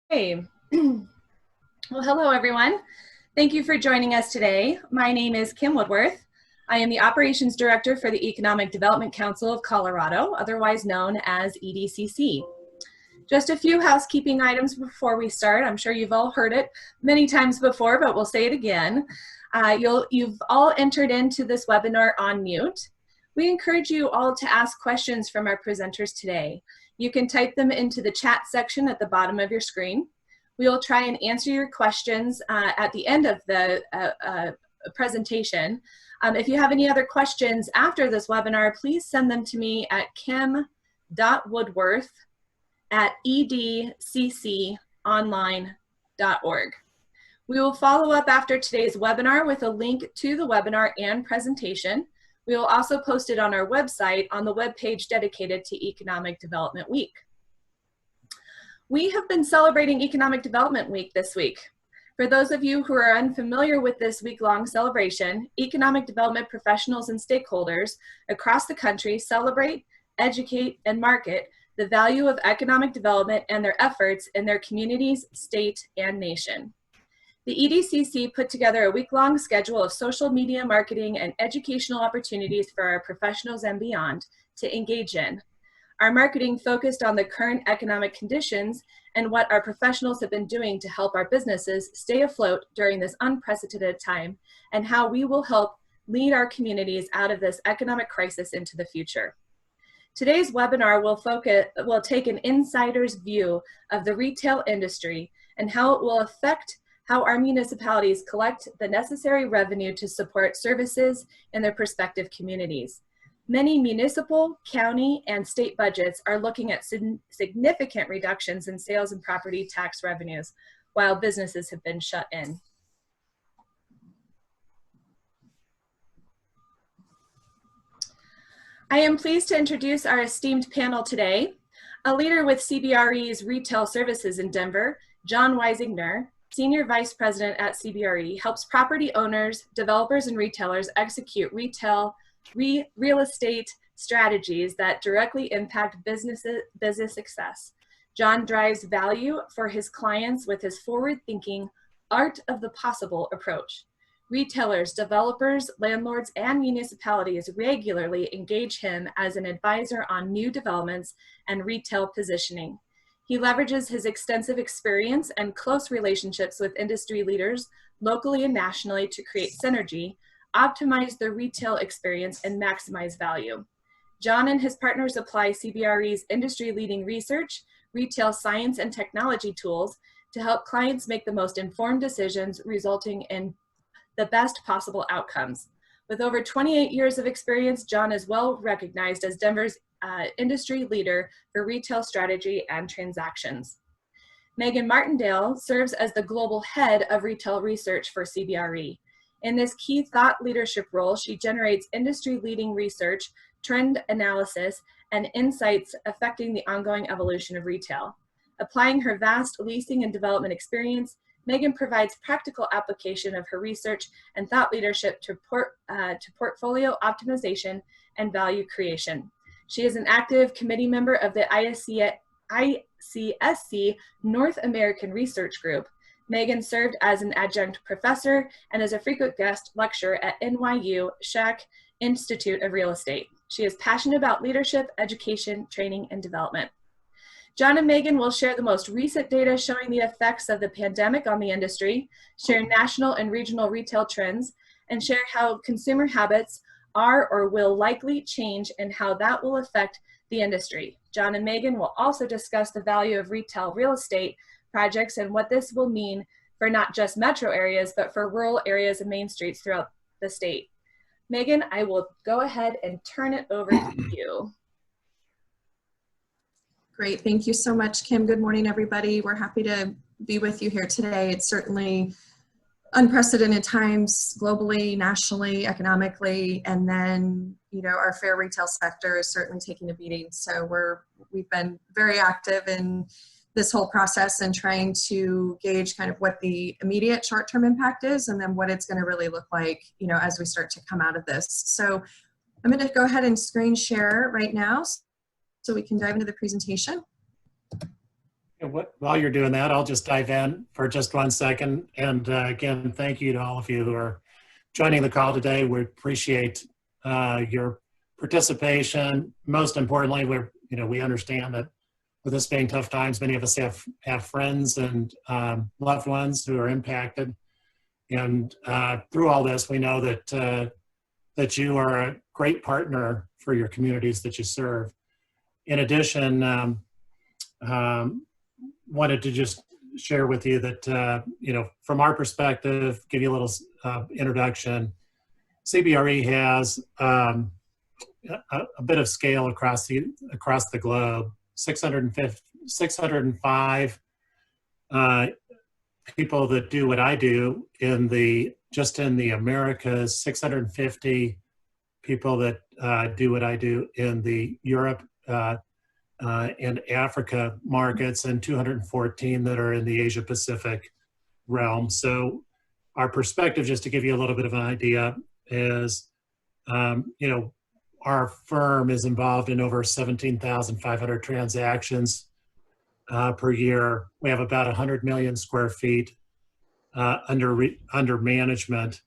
Hey, well, hello everyone. Thank you for joining us today. My name is Kim Woodworth. I am the Operations Director for the Economic Development Council of Colorado, otherwise known as EDCC. Just a few housekeeping items before we start. I'm sure you've all heard it many times before, but we'll say it again. You've all entered into this webinar on mute. We encourage you all to ask questions from our presenters today. You can type them into the chat section at the bottom of your screen. We will try and answer your questions at the end of the presentation. If you have any other questions after this webinar, please send them to me at kim.woodworth@edcconline.org. We will follow up after today's webinar with a link to the webinar and presentation. We will also post it on our website on the webpage dedicated to Economic Development Week. We have been celebrating Economic Development Week this week. For those of you who are unfamiliar with this week-long celebration, economic development professionals and stakeholders across the country celebrate, educate, and market the value of economic development and their efforts in their communities, state, and nation. The EDCC put together a week-long schedule of social media marketing and educational opportunities for our professionals and beyond to engage in. Our marketing focused on the current economic conditions and what our professionals have been doing to help our businesses stay afloat during this unprecedented time, and how we will help lead our communities out of this economic crisis into the future. Today's webinar will take an insider's view of the retail industry and how it will affect how our municipalities collect the necessary revenue to support services in their respective communities. Many municipal, county, and state budgets are looking at significant reductions in sales and property tax revenues, while businesses have been shut in. I am pleased to introduce our esteemed panel today. A leader with CBRE's Retail Services in Denver, John Weisger, Senior Vice President at CBRE, helps property owners, developers, and retailers execute real estate strategies that directly impact business success. John drives value for his clients with his forward-thinking, art of the possible approach. Retailers, developers, landlords, and municipalities regularly engage him as an advisor on new developments and retail positioning. He leverages his extensive experience and close relationships with industry leaders locally and nationally to create synergy, optimize the retail experience, and maximize value. John and his partners apply CBRE's industry-leading research, retail science, and technology tools to help clients make the most informed decisions, resulting in the best possible outcomes. With over 28 years of experience, John is well recognized as Denver's industry leader for retail strategy and transactions. Meghann Martindale serves as the global head of retail research for CBRE. In this key thought leadership role, she generates industry-leading research, trend analysis, and insights affecting the ongoing evolution of retail. Applying her vast leasing and development experience, Meghann provides practical application of her research and thought leadership to portfolio optimization and value creation. She is an active committee member of the ICSC North American Research Group. Meghann served as an adjunct professor and as a frequent guest lecturer at NYU Schack Institute of Real Estate. She is passionate about leadership, education, training, and development. John and Meghann will share the most recent data showing the effects of the pandemic on the industry, share national and regional retail trends, and share how consumer habits are or will likely change and how that will affect the industry. John and Meghann will also discuss the value of retail real estate projects and what this will mean for not just metro areas, but for rural areas and main streets throughout the state. Meghann, I will go ahead and turn it over to you. Great, thank you so much, Kim. Good morning, everybody. We're happy to be with you here today. It's certainly unprecedented times globally, nationally, economically, and then, you know, our fair retail sector is certainly taking a beating. So we've been very active in this whole process and trying to gauge kind of what the immediate short-term impact is and then what it's going to really look like, you know, as we start to come out of this. So I'm going to go ahead and screen share right now so we can dive into the presentation. While you're doing that, I'll just dive in for just 1 second. And again, thank you to all of you who are joining the call today. We appreciate your participation. Most importantly, we understand that with this being tough times, many of us have friends and loved ones who are impacted. And through all this, we know that you are a great partner for your communities that you serve. In addition, wanted to just share with you that, from our perspective, give you a little introduction. CBRE has a bit of scale across the globe. 605 people that do what I do just in the Americas, 650 people that do what I do in the Europe and Africa markets, and 214 that are in the Asia Pacific realm. So our perspective, just to give you a little bit of an idea, is, our firm is involved in over 17,500 transactions per year. We have about 100 million square feet under management,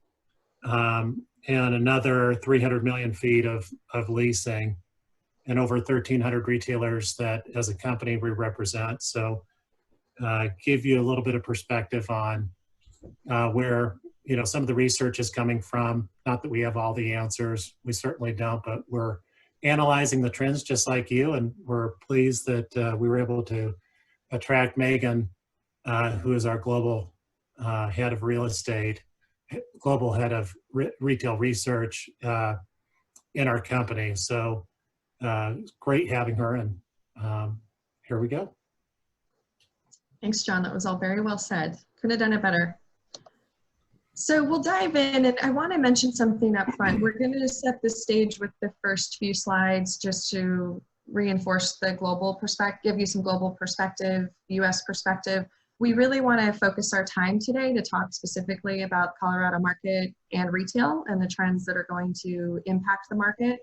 and another 300 million feet of leasing, and over 1,300 retailers that as a company we represent. So give you a little bit of perspective on where some of the research is coming from. Not that we have all the answers, we certainly don't, but we're analyzing the trends just like you, and we're pleased that we were able to attract Meghann, who is our global head of real estate, global head of retail research in our company. So it's great having her, and here we go. Thanks, John. That was all very well said. Couldn't have done it better. So we'll dive in, and I want to mention something up front. We're going to set the stage with the first few slides just to reinforce the global perspective, give you some global perspective, US perspective. We really want to focus our time today to talk specifically about Colorado market and retail and the trends that are going to impact the market.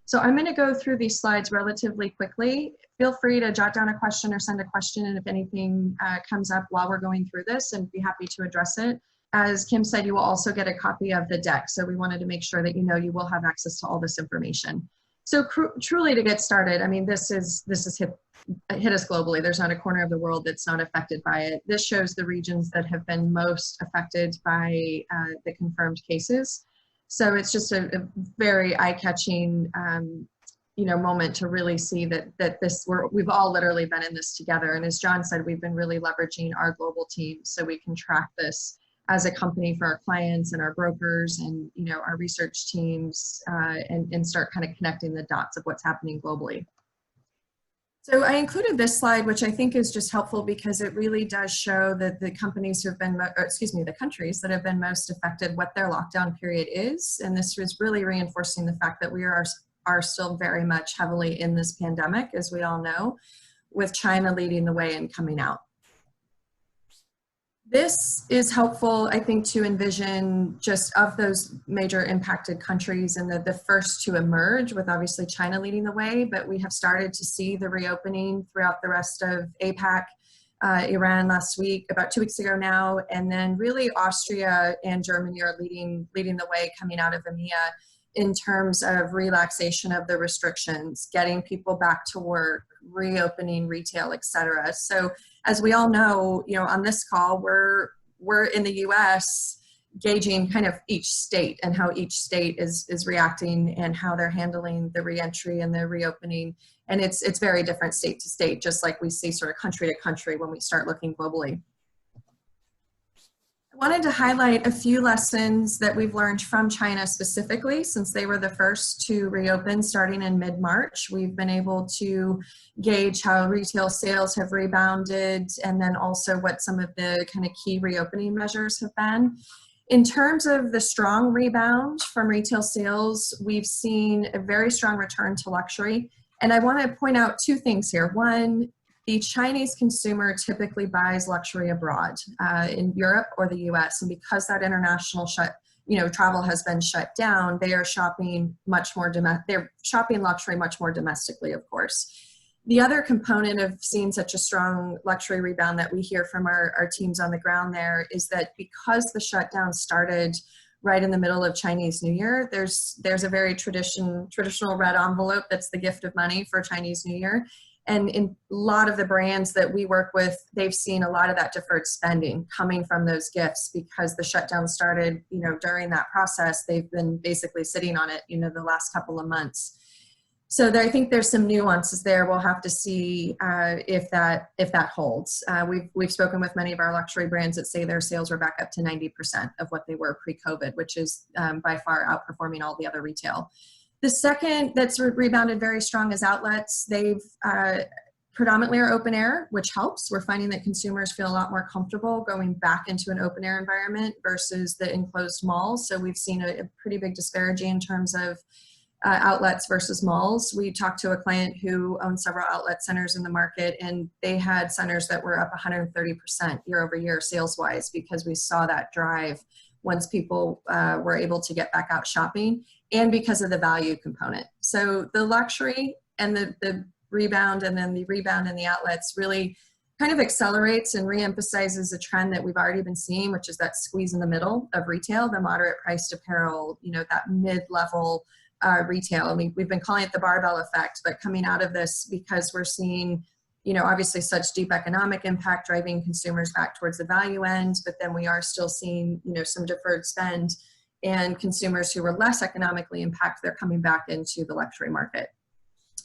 So I'm going to go through these slides relatively quickly. Feel free to jot down a question or send a question, and if anything comes up while we're going through this, and be happy to address it. As Kim said, you will also get a copy of the deck, so we wanted to make sure that you will have access to all this information. So truly, to get started, I mean, this has hit us globally. There's not a corner of the world that's not affected by it. This shows the regions that have been most affected by the confirmed cases. So it's just a very eye-catching moment to really see that we've all literally been in this together. And as John said, we've been really leveraging our global team so we can track this as a company for our clients and our brokers and our research teams, and start kind of connecting the dots of what's happening globally. So I included this slide, which I think is just helpful because it really does show that the companies who have been, the countries that have been most affected, what their lockdown period is. And this was really reinforcing the fact that we are still very much heavily in this pandemic, as we all know, with China leading the way and coming out. This is helpful, I think, to envision just of those major impacted countries and the first to emerge, with obviously China leading the way, but we have started to see the reopening throughout the rest of APAC, Iran last week, about 2 weeks ago now, and then really Austria and Germany are leading the way coming out of EMEA in terms of relaxation of the restrictions, getting people back to work, reopening retail, et cetera. So as we all know, on this call, we're in the US gauging kind of each state and how each state is reacting and how they're handling the reentry and the reopening. And it's very different state to state, just like we see sort of country to country when we start looking globally. I wanted to highlight a few lessons that we've learned from China specifically, since they were the first to reopen starting in mid-March. We've been able to gauge how retail sales have rebounded, and then also what some of the kind of key reopening measures have been. In terms of the strong rebound from retail sales, we've seen a very strong return to luxury. And I want to point out two things here. One, the Chinese consumer typically buys luxury abroad, in Europe or the US, and because that international travel has been shut down, they are shopping much more they're shopping luxury much more domestically, of course. The other component of seeing such a strong luxury rebound that we hear from our teams on the ground there is that because the shutdown started right in the middle of Chinese New Year, there's a very traditional red envelope that's the gift of money for Chinese New Year. And in a lot of the brands that we work with, they've seen a lot of that deferred spending coming from those gifts because the shutdown started, during that process. They've been basically sitting on it, the last couple of months. So I think there's some nuances there. We'll have to see if that holds. We've spoken with many of our luxury brands that say their sales were back up to 90% of what they were pre-COVID, which is by far outperforming all the other retail. The second that's rebounded very strong is outlets. They've predominantly are open air, which helps. We're finding that consumers feel a lot more comfortable going back into an open air environment versus the enclosed malls. So we've seen a pretty big disparity in terms of outlets versus malls. We talked to a client who owns several outlet centers in the market, and they had centers that were up 130% year over year sales wise because we saw that drive once people were able to get back out shopping, and because of the value component. So the luxury and the rebound, and then the rebound in the outlets really kind of accelerates and reemphasizes a trend that we've already been seeing, which is that squeeze in the middle of retail, the moderate priced apparel, that mid-level retail. I mean, we've been calling it the barbell effect, but coming out of this, because we're seeing, obviously such deep economic impact driving consumers back towards the value end, but then we are still seeing, some deferred spend, and consumers who were less economically impacted, they're coming back into the luxury market.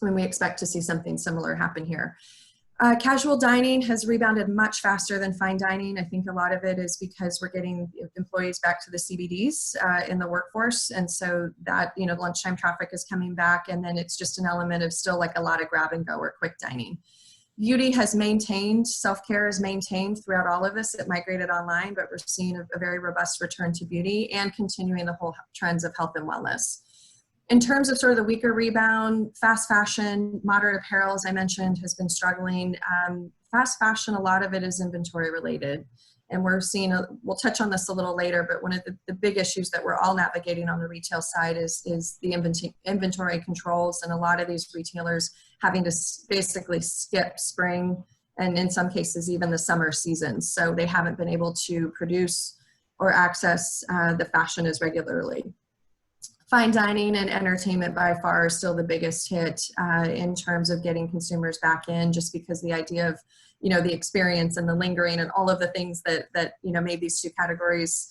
And we expect to see something similar happen here. Casual dining has rebounded much faster than fine dining. I think a lot of it is because we're getting employees back to the CBDs in the workforce. And so that, lunchtime traffic is coming back. And then it's just an element of still like a lot of grab and go or quick dining. Beauty has maintained, self-care has maintained throughout all of this. It migrated online, but we're seeing a very robust return to beauty and continuing the whole trends of health and wellness. In terms of sort of the weaker rebound, fast fashion, moderate apparel, as I mentioned, has been struggling. Fast fashion, a lot of it is inventory related. And we're seeing, we'll touch on this a little later, but one of the big issues that we're all navigating on the retail side is the inventory controls, and a lot of these retailers having to basically skip spring and in some cases even the summer seasons. So they haven't been able to produce or access the fashion as regularly. Fine dining and entertainment by far is still the biggest hit in terms of getting consumers back in, just because the idea of, the experience and the lingering and all of the things that made these two categories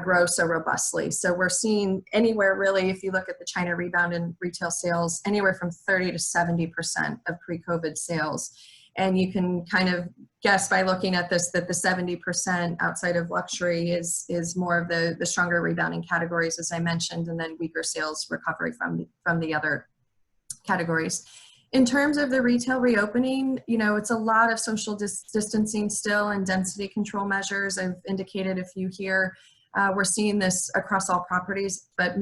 grow so robustly. So we're seeing anywhere really, if you look at the China rebound in retail sales, anywhere from 30 to 70% of pre-COVID sales. And you can kind of guess by looking at this that the 70% outside of luxury is more of the stronger rebounding categories, as I mentioned, and then weaker sales recovery from the other categories. In terms of the retail reopening, it's a lot of social distancing still and density control measures. I've indicated a few here. We're seeing this across all properties, but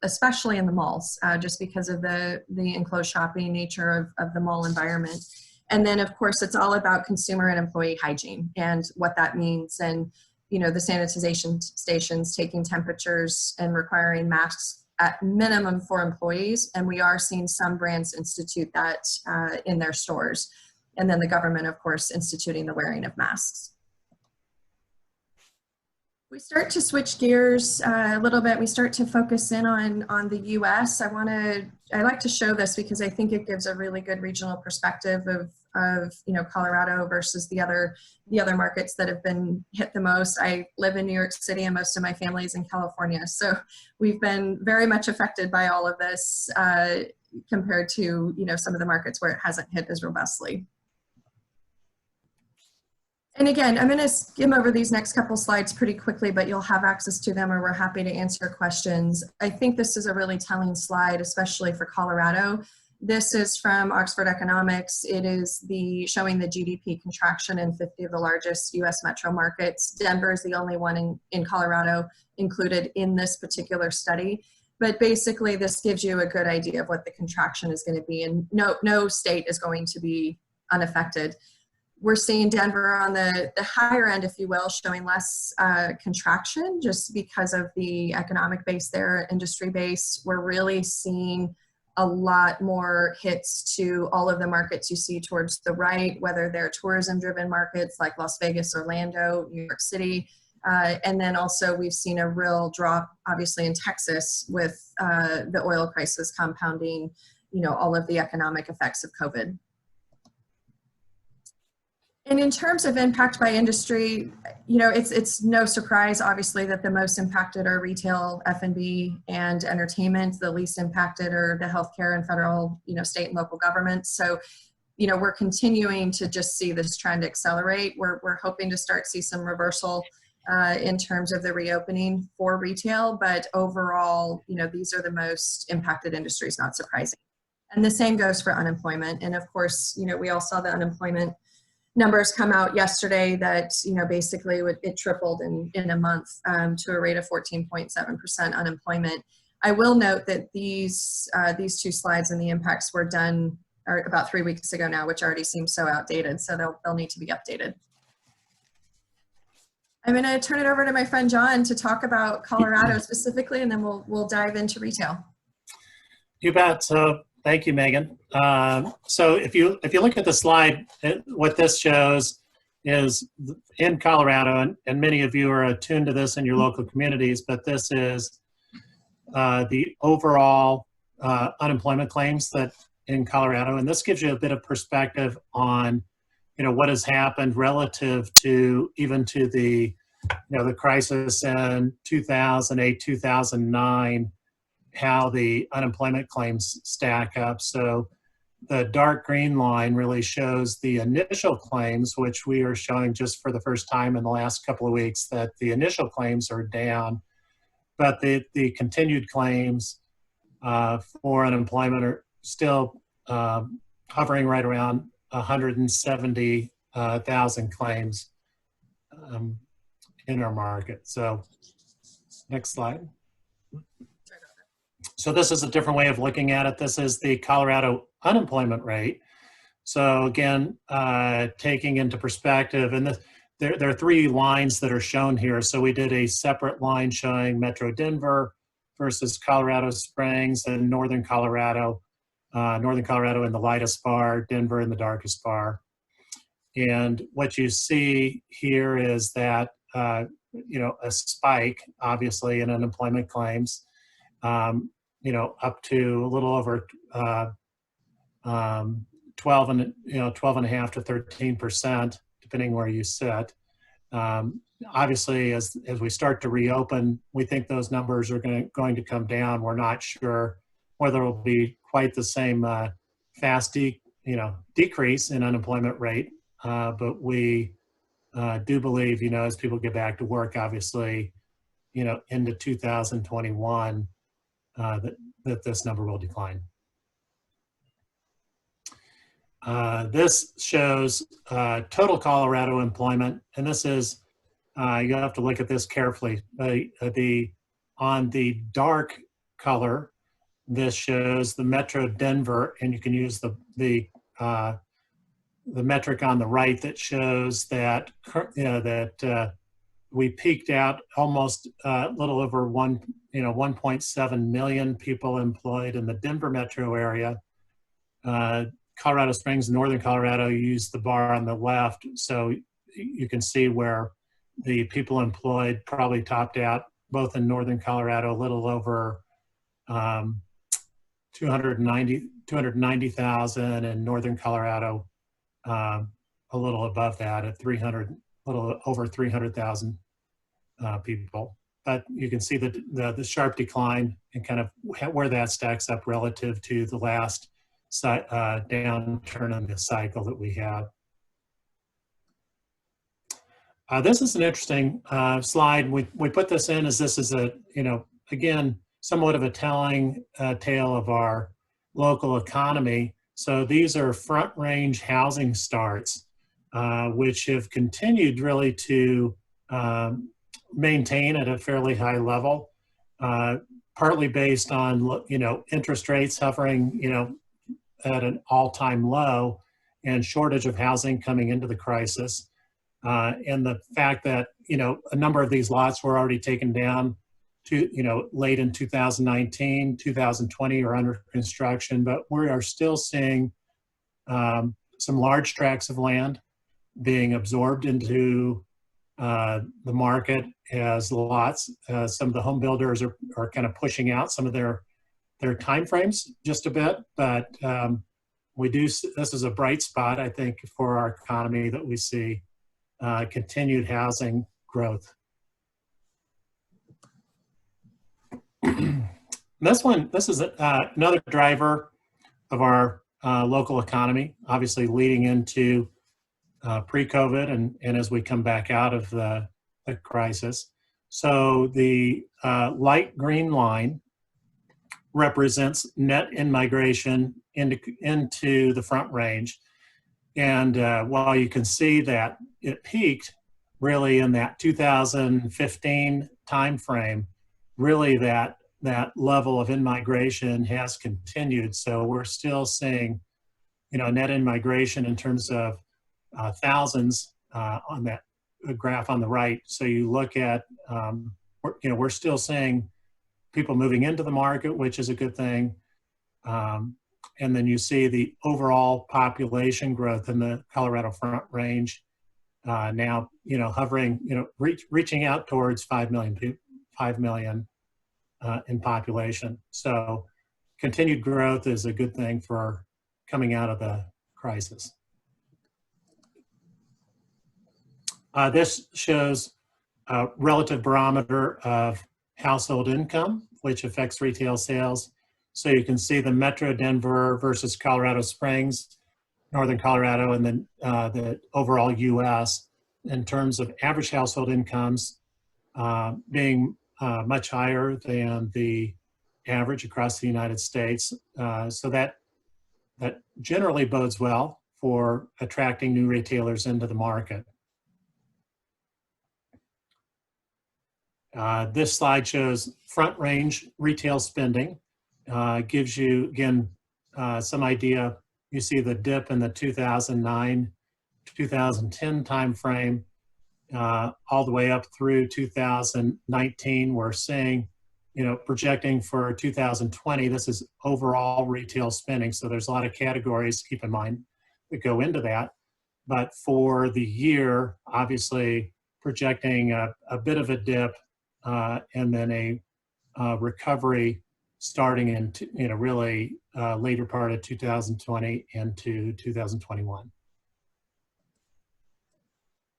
especially in the malls, just because of the enclosed shopping nature of the mall environment. And then, of course, it's all about consumer and employee hygiene and what that means. And, the sanitization stations taking temperatures and requiring masks at minimum for employees. And we are seeing some brands institute that in their stores. And then the government, of course, instituting the wearing of masks. We start to switch gears a little bit. We start to focus in on the U.S. I like to show this because I think it gives a really good regional perspective of Colorado versus the other markets that have been hit the most. I live in New York City and most of my family is in California, so we've been very much affected by all of this compared to some of the markets where it hasn't hit as robustly. And again, I'm going to skim over these next couple slides pretty quickly, but you'll have access to them or we're happy to answer questions. I think this is a really telling slide, especially for Colorado. This is from Oxford Economics. It is showing the GDP contraction in 50 of the largest US metro markets. Denver is the only one in Colorado included in this particular study. But basically, this gives you a good idea of what the contraction is going to be. And no state is going to be unaffected. We're seeing Denver on the higher end, if you will, showing less contraction just because of the economic base there, industry base. We're really seeing a lot more hits to all of the markets you see towards the right, whether they're tourism-driven markets like Las Vegas, Orlando, New York City. And then also we've seen a real drop, obviously, in Texas with the oil crisis compounding, all of the economic effects of COVID. And in terms of impact by industry, it's no surprise, obviously, that the most impacted are retail, F&B, and entertainment. The least impacted are the healthcare and federal, state and local governments. So, we're continuing to just see this trend accelerate. We're hoping to start see some reversal in terms of the reopening for retail, but overall, these are the most impacted industries, not surprising. And the same goes for unemployment. And of course, we all saw the unemployment numbers come out yesterday that, basically it tripled in a month to a rate of 14.7% unemployment. I will note that these two slides and the impacts were done about 3 weeks ago now, which already seems so outdated. So they'll need to be updated. I'm going to turn it over to my friend John to talk about Colorado specifically, and then we'll dive into retail. You bet. So thank you, Megan. So if you look at the slide, what this shows is in Colorado, and many of you are attuned to this in your local communities, but this is the overall unemployment claims that in Colorado, and this gives you a bit of perspective on what has happened relative to even to the the crisis in 2008, 2009. How the unemployment claims stack up. So the dark green line really shows the initial claims, which we are showing just for the first time in the last couple of weeks that the initial claims are down, but the continued claims for unemployment are still hovering right around 170,000 claims in our market. So next slide. So this is a different way of looking at it. This is the Colorado unemployment rate. So again, taking into perspective, and there are three lines that are shown here. So we did a separate line showing Metro Denver versus Colorado Springs and Northern Colorado in the lightest bar, Denver in the darkest bar. And what you see here is that, a spike, obviously, in unemployment claims. Up to a little over 12.5 to 13%, depending where you sit. Obviously, as we start to reopen, we think those numbers are going to come down. We're not sure whether it will be quite the same fast decrease in unemployment rate, but we do believe, as people get back to work, obviously, into 2021. That this number will decline. This shows total Colorado employment, and this is, you have to look at this carefully. On the dark color, this shows the Metro Denver, and you can use the metric on the right that shows that we peaked out almost a little over 1.7 million people employed in the Denver metro area. Colorado Springs, Northern Colorado, use the bar on the left. So you can see where the people employed probably topped out both in Northern Colorado, a little over 290,000, and Northern Colorado, a little above that at little over 300,000 people. But you can see the sharp decline and kind of where that stacks up relative to the last downturn in the cycle that we had. This is an interesting slide. We put this in as this is again, somewhat of a telling tale of our local economy. So these are front range housing starts, which have continued really to maintain at a fairly high level, partly based on, interest rates hovering, at an all-time low and shortage of housing coming into the crisis. And the fact that, a number of these lots were already taken down late in 2019, 2020 are under construction, but we are still seeing some large tracts of land being absorbed into the market as lots. Some of the home builders are kind of pushing out some of their timeframes just a bit, but this is a bright spot, I think, for our economy, that we see continued housing growth. This is another driver of our local economy, obviously leading into pre-COVID and as we come back out of the crisis. So the light green line represents net in-migration into the Front Range. And while you can see that it peaked really in that 2015 timeframe, really that level of in-migration has continued. So we're still seeing, net in-migration in terms of thousands on that graph on the right. So you look at, we're still seeing people moving into the market, which is a good thing. And then you see the overall population growth in the Colorado Front Range now, hovering, reaching out towards 5 million in population. So continued growth is a good thing for coming out of the crisis. This shows a relative barometer of household income, which affects retail sales. So you can see the Metro Denver versus Colorado Springs, Northern Colorado, and then the overall US in terms of average household incomes being much higher than the average across the United States. So that generally bodes well for attracting new retailers into the market. This slide shows Front Range retail spending. Gives you, again, some idea. You see the dip in the 2009, 2010 timeframe, all the way up through 2019. We're seeing, projecting for 2020, this is overall retail spending. So there's a lot of categories, keep in mind, that go into that. But for the year, obviously projecting a bit of a dip and then a recovery starting in, really later part of 2020 into 2021.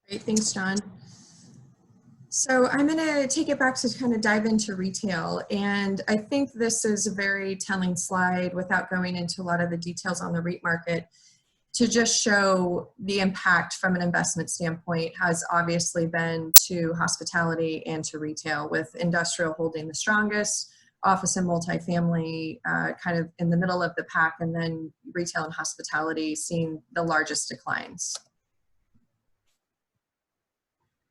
Great, thanks, John. So I'm going to take it back to kind of dive into retail. And I think this is a very telling slide without going into a lot of the details on the REIT market, to just show the impact from an investment standpoint has obviously been to hospitality and to retail, with industrial holding the strongest, office and multifamily kind of in the middle of the pack, and then retail and hospitality seeing the largest declines.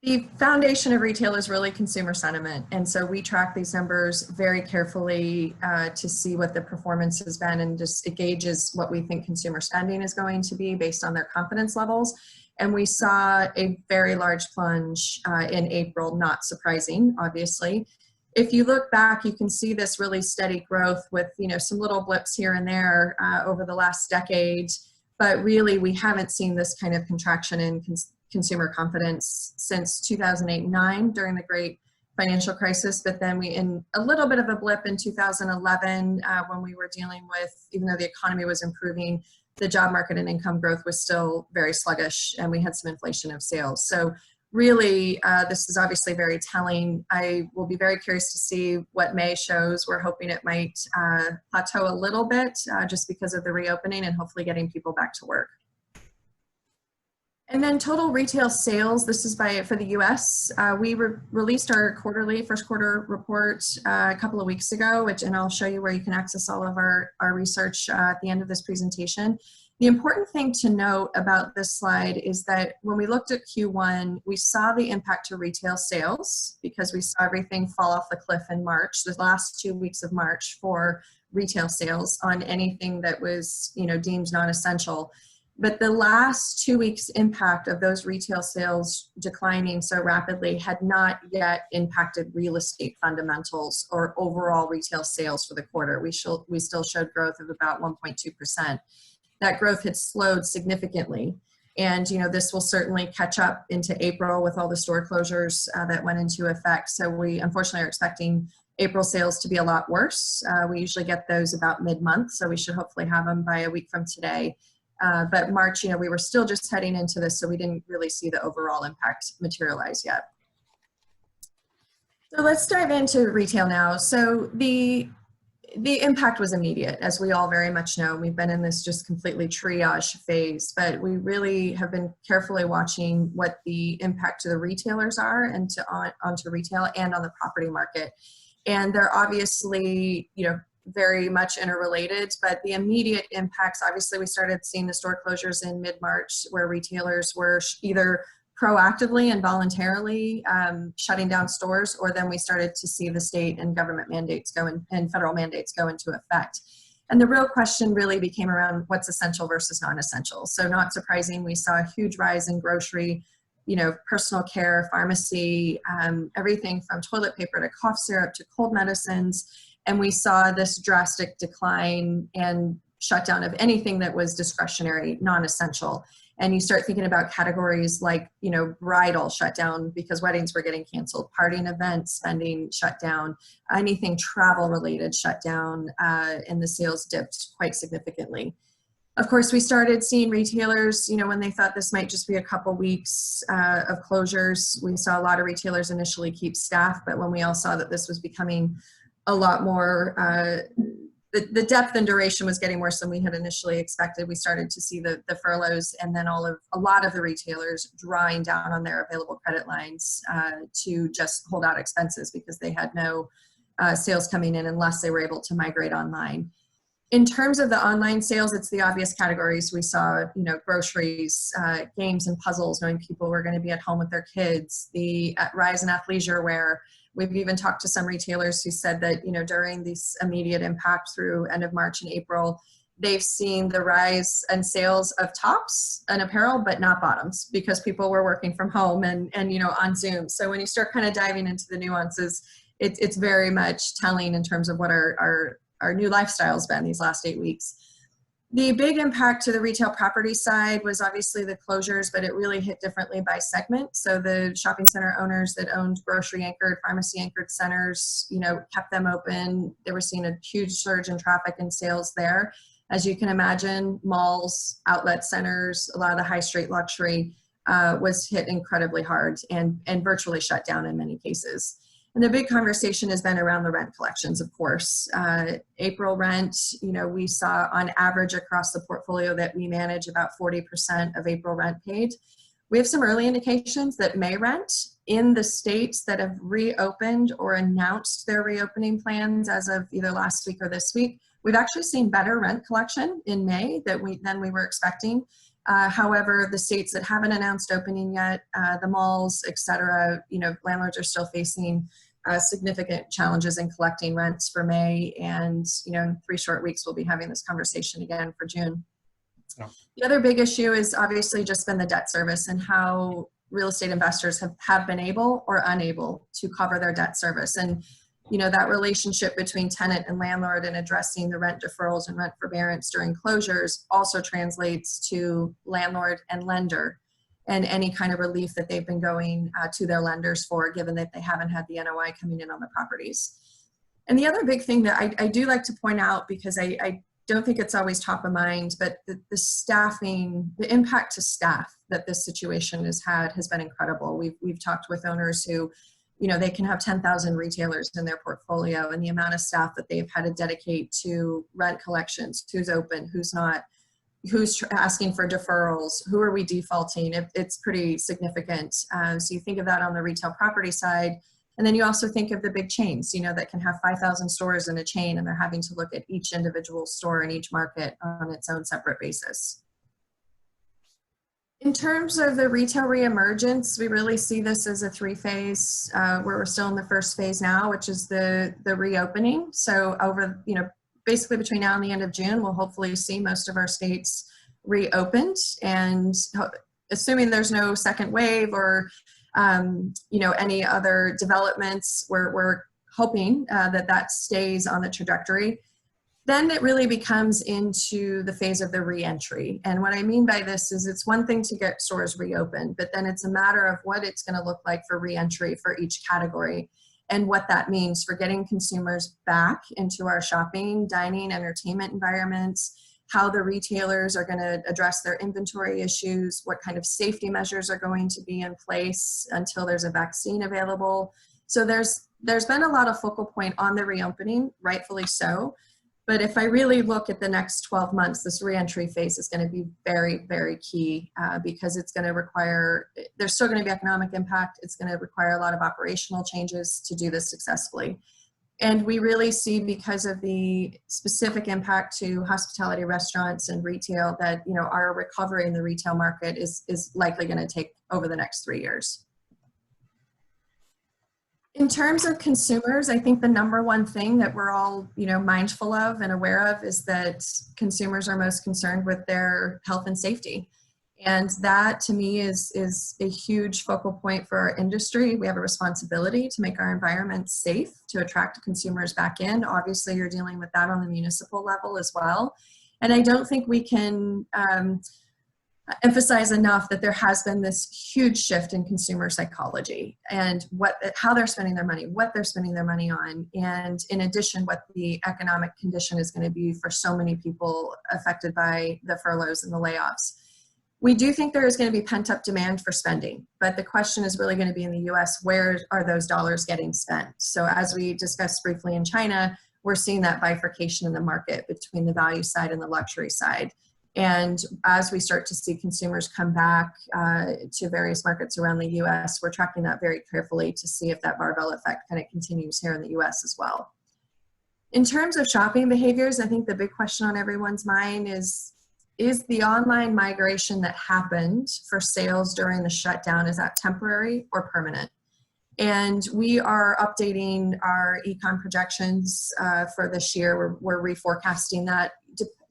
The foundation of retail is really consumer sentiment. And so we track these numbers very carefully to see what the performance has been, and just it gauges what we think consumer spending is going to be based on their confidence levels. And we saw a very large plunge in April, not surprising, obviously. If you look back, you can see this really steady growth with, some little blips here and there over the last decade, but really we haven't seen this kind of contraction in consumer confidence since 2008-9 during the great financial crisis. But then we, in a little bit of a blip in 2011 when we were dealing with, even though the economy was improving, the job market and income growth was still very sluggish, and we had some inflation of sales. So really, this is obviously very telling. I will be very curious to see what May shows. We're hoping it might plateau a little bit just because of the reopening and hopefully getting people back to work. And then total retail sales, this is for the US. We released our first quarter report a couple of weeks ago, and I'll show you where you can access all of our research at the end of this presentation. The important thing to note about this slide is that when we looked at Q1, we saw the impact to retail sales because we saw everything fall off the cliff in March, the last 2 weeks of March, for retail sales on anything that was deemed non-essential. But the last 2 weeks impact of those retail sales declining so rapidly had not yet impacted real estate fundamentals or overall retail sales for the quarter. We still showed growth of about 1.2%. That growth had slowed significantly. And this will certainly catch up into April with all the store closures that went into effect. So we unfortunately are expecting April sales to be a lot worse. We usually get those about mid-month, so we should hopefully have them by a week from today. But March, we were still just heading into this, so we didn't really see the overall impact materialize yet. So let's dive into retail now. So the impact was immediate, as we all very much know. We've been in this just completely triage phase, but we really have been carefully watching what the impact to the retailers are and onto retail and on the property market. And they're obviously, very much interrelated, but the immediate impacts, obviously we started seeing the store closures in mid-March where retailers were either proactively and voluntarily shutting down stores, or then we started to see the state and government mandates and federal mandates go into effect. And the real question really became around what's essential versus non-essential. So not surprising, we saw a huge rise in grocery, personal care, pharmacy, everything from toilet paper to cough syrup to cold medicines. And we saw this drastic decline and shutdown of anything that was discretionary, non-essential. And you start thinking about categories like, bridal shut down because weddings were getting canceled, partying events, spending shut down, anything travel related shut down, and the sales dipped quite significantly. Of course, we started seeing retailers, when they thought this might just be a couple weeks of closures, we saw a lot of retailers initially keep staff, but when we all saw that this was becoming a lot more, the depth and duration was getting worse than we had initially expected, we started to see the furloughs and then a lot of the retailers drawing down on their available credit lines to just hold out expenses because they had no sales coming in unless they were able to migrate online. In terms of the online sales, it's the obvious categories. We saw, groceries, games and puzzles, knowing people were going to be at home with their kids, the rise in athleisure wear. We've even talked to some retailers who said that, during this immediate impact through end of March and April, they've seen the rise in sales of tops and apparel, but not bottoms, because people were working from home and on Zoom. So when you start kind of diving into the nuances, it's very much telling in terms of what our new lifestyle's been these last 8 weeks. The big impact to the retail property side was obviously the closures, but it really hit differently by segment. So the shopping center owners that owned grocery anchored, pharmacy anchored centers, kept them open. They were seeing a huge surge in traffic and sales there. As you can imagine, malls, outlet centers, a lot of the high street luxury was hit incredibly hard and virtually shut down in many cases. And the big conversation has been around the rent collections, of course. April rent, we saw on average across the portfolio that we manage about 40% of April rent paid. We have some early indications that May rent in the states that have reopened or announced their reopening plans as of either last week or this week. We've actually seen better rent collection in May than we were expecting. However, the states that haven't announced opening yet, the malls, et cetera, landlords are still facing significant challenges in collecting rents for May. And, in 3 short weeks, we'll be having this conversation again for June. Oh. The other big issue is obviously just been the debt service and how real estate investors have been able or unable to cover their debt service. And that relationship between tenant and landlord and addressing the rent deferrals and rent forbearance during closures also translates to landlord and lender and any kind of relief that they've been going to their lenders for, given that they haven't had the NOI coming in on the properties. And the other big thing that I do like to point out, because I don't think it's always top of mind, but the staffing, the impact to staff that this situation has had has been incredible. We've talked with owners who, they can have 10,000 retailers in their portfolio, and the amount of staff that they've had to dedicate to rent collections, who's open, who's not, who's asking for deferrals, who are we defaulting, it's pretty significant. So you think of that on the retail property side, and then you also think of the big chains, that can have 5,000 stores in a chain, and they're having to look at each individual store in each market on its own separate basis. In terms of the retail reemergence, we really see this as a 3-phase, where we're still in the first phase now, which is the reopening. So over, basically between now and the end of June, we'll hopefully see most of our states reopened, and assuming there's no second wave or any other developments, we're hoping that stays on the trajectory. Then it really becomes into the phase of the reentry. And what I mean by this is it's one thing to get stores reopened, but then it's a matter of what it's going to look like for reentry for each category and what that means for getting consumers back into our shopping, dining, entertainment environments, how the retailers are going to address their inventory issues, what kind of safety measures are going to be in place until there's a vaccine available. So there's been a lot of focal point on the reopening, rightfully so. But if I really look at the next 12 months, this reentry phase is going to be very, very key because it's going to require, there's still going to be economic impact. It's going to require a lot of operational changes to do this successfully. And we really see, because of the specific impact to hospitality, restaurants, and retail, that our recovery in the retail market is likely going to take over the next 3 years. In terms of consumers, I think the number one thing that we're all, mindful of and aware of is that consumers are most concerned with their health and safety. And that, to me, is a huge focal point for our industry. We have a responsibility to make our environment safe, to attract consumers back in. Obviously, you're dealing with that on the municipal level as well. And I don't think we can emphasize enough that there has been this huge shift in consumer psychology and how they're spending their money, what they're spending their money on, and in addition, what the economic condition is going to be for so many people affected by the furloughs and the layoffs. We do think there is going to be pent-up demand for spending, but the question is really going to be in the US, where are those dollars getting spent? So as we discussed briefly in China, we're seeing that bifurcation in the market between the value side and the luxury side. And as we start to see consumers come back to various markets around the US, we're tracking that very carefully to see if that barbell effect kind of continues here in the US as well. In terms of shopping behaviors, I think the big question on everyone's mind is the online migration that happened for sales during the shutdown, is that temporary or permanent? And we are updating our e-com projections for this year. We're reforecasting that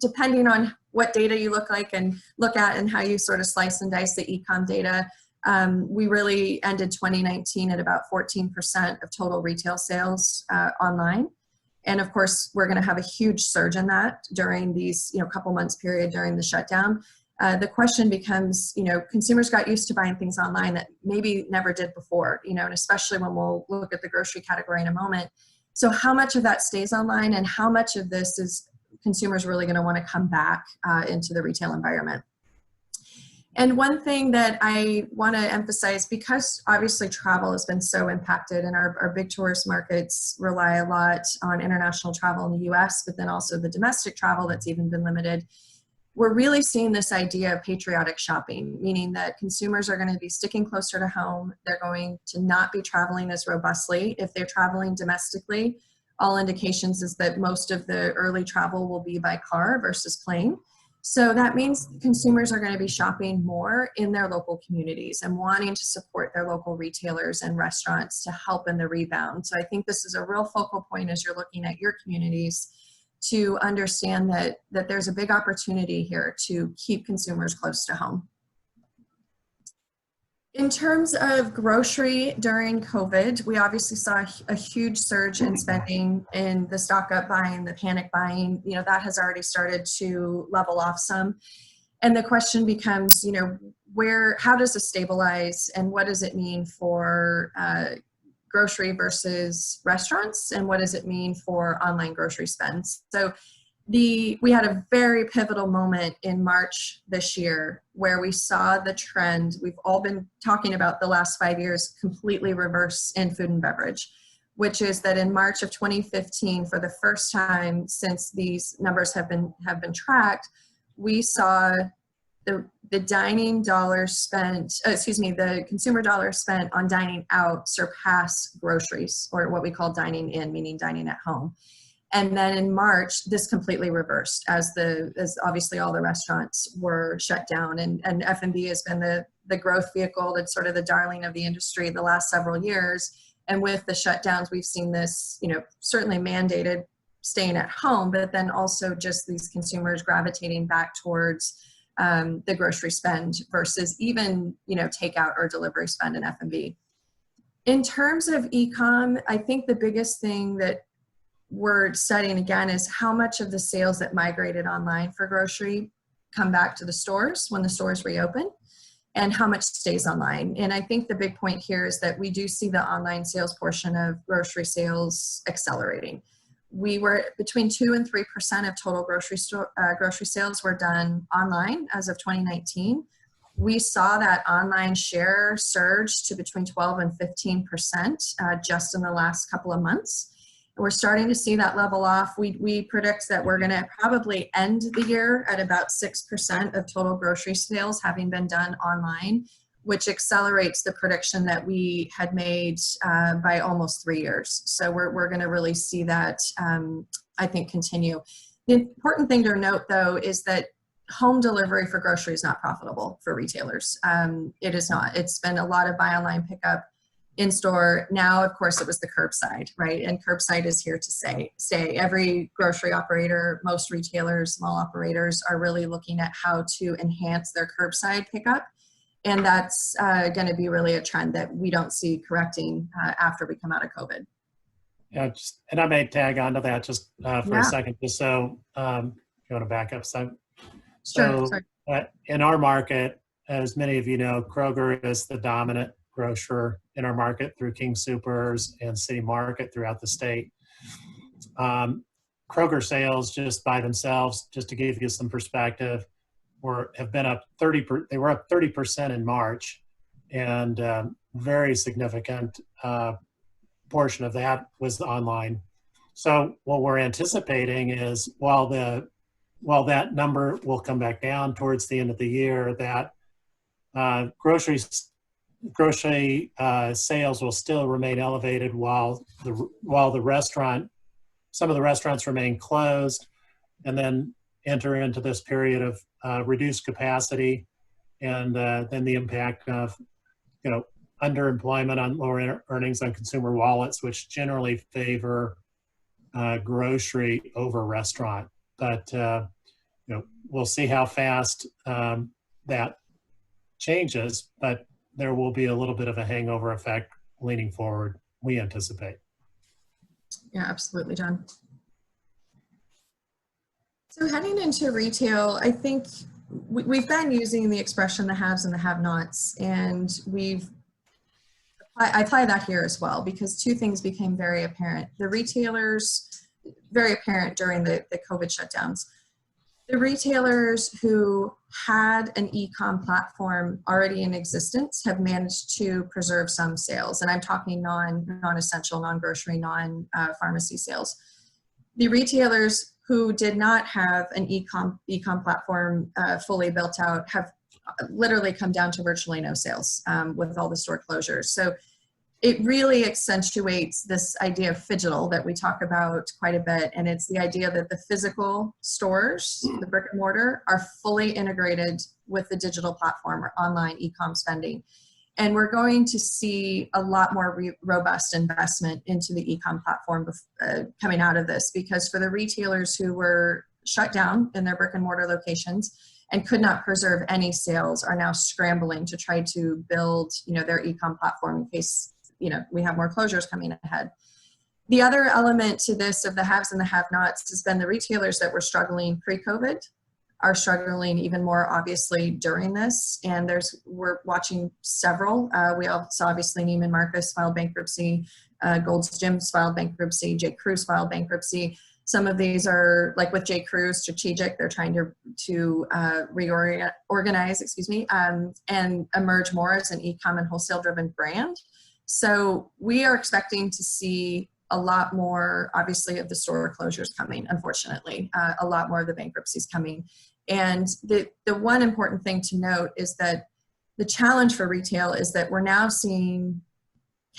depending on what data you look at and how you sort of slice and dice the e-com data. We really ended 2019 at about 14% of total retail sales online. And of course, we're going to have a huge surge in that during these, couple months period during the shutdown. The question becomes, consumers got used to buying things online that maybe never did before, and especially when we'll look at the grocery category in a moment. So how much of that stays online, and how much of this is consumers really going to want to come back into the retail environment? And one thing that I want to emphasize, because obviously travel has been so impacted, and our big tourist markets rely a lot on international travel in the US, but then also the domestic travel that's even been limited. We're really seeing this idea of patriotic shopping, meaning that consumers are going to be sticking closer to home. They're going to not be traveling as robustly. If they're traveling domestically, all indications is that most of the early travel will be by car versus plane. So that means consumers are going to be shopping more in their local communities and wanting to support their local retailers and restaurants to help in the rebound. So I think this is a real focal point as you're looking at your communities, to understand that there's a big opportunity here to keep consumers close to home. In terms of grocery during COVID, we obviously saw a huge surge in spending, in the stock up buying, the panic buying. That has already started to level off some. And the question becomes, how does this stabilize, and what does it mean for grocery versus restaurants, and what does it mean for online grocery spends? So we had a very pivotal moment in March this year where we saw the trend we've all been talking about the last 5 years completely reverse in food and beverage, which is that in March of 2015, for the first time since these numbers have been tracked, we saw the dining dollars spent, the consumer dollars spent on dining out surpass groceries, or what we call dining in, meaning dining at home. And then in March, this completely reversed as obviously all the restaurants were shut down, and F&B has been the growth vehicle that's sort of the darling of the industry the last several years. And with the shutdowns, we've seen this, certainly mandated staying at home, but then also just these consumers gravitating back towards the grocery spend versus even, takeout or delivery spend in F&B. In terms of e-com, I think the biggest thing that we're studying again is how much of the sales that migrated online for grocery come back to the stores when the stores reopen, and how much stays online. And I think the big point here is that we do see the online sales portion of grocery sales accelerating. We were between 2 and 3% of total grocery sales were done online as of 2019. We saw that online share surge to between 12 and 15% just in the last couple of months. We're starting to see that level off. We predict that we're going to probably end the year at about 6% of total grocery sales having been done online, which accelerates the prediction that we had made by almost 3 years. So we're going to really see that, I think, continue. The important thing to note, though, is that home delivery for grocery is not profitable for retailers. It is not. It's been a lot of buy online, pickup in store. Now, of course, it was the curbside, right? And curbside is here to stay. Every grocery operator, most retailers, small operators are really looking at how to enhance their curbside pickup. And that's going to be really a trend that we don't see correcting after we come out of COVID. Yeah, and I may tag onto that just for a second, just so if you want to back up. So in our market, as many of you know, Kroger is the dominant grocer in our market through King Soopers and City Market throughout the state. Kroger sales just by themselves, just to give you some perspective, have been up 30%. They were up 30% in March, and very significant portion of that was online. So what we're anticipating is while that number will come back down towards the end of the year, that grocery sales will still remain elevated while some of the restaurants remain closed, and then enter into this period of reduced capacity, and then the impact of underemployment on lower earnings on consumer wallets, which generally favor grocery over restaurant. But we'll see how fast that changes, but there will be a little bit of a hangover effect leaning forward, we anticipate. Yeah, absolutely, John. So heading into retail, I think we've been using the expression the haves and the have-nots, and I apply that here as well, because two things became very apparent. The retailers, very apparent during the COVID shutdowns. The retailers who had an e-com platform already in existence have managed to preserve some sales. And I'm talking non-essential, non-grocery, non-pharmacy sales. The retailers who did not have an e-com platform fully built out have literally come down to virtually no sales with all the store closures. So it really accentuates this idea of phygital that we talk about quite a bit. And it's the idea that the physical stores, the brick and mortar, are fully integrated with the digital platform or online e-com spending. And we're going to see a lot more robust investment into the e-com platform coming out of this, because for the retailers who were shut down in their brick and mortar locations and could not preserve any sales are now scrambling to try to build, their e-com platform in case, we have more closures coming ahead. The other element to this of the haves and the have-nots has been the retailers that were struggling pre-COVID are struggling even more obviously during this. And we're watching several. We also obviously Neiman Marcus filed bankruptcy, Gold's Gym's filed bankruptcy, J. Crew's filed bankruptcy. Some of these are, like with J. Crew, strategic. They're trying to reorganize, and emerge more as an e-com and wholesale-driven brand. So we are expecting to see a lot more, obviously, of the store closures coming, unfortunately, a lot more of the bankruptcies coming. And the one important thing to note is that the challenge for retail is that we're now seeing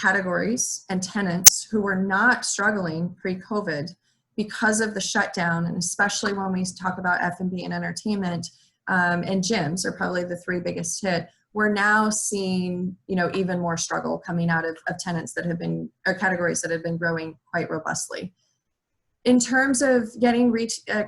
categories and tenants who were not struggling pre-COVID because of the shutdown, and especially when we talk about F&B and entertainment, and gyms are probably the three biggest hit. We're now seeing, even more struggle coming out of tenants that have been, or categories that have been growing quite robustly. In terms of getting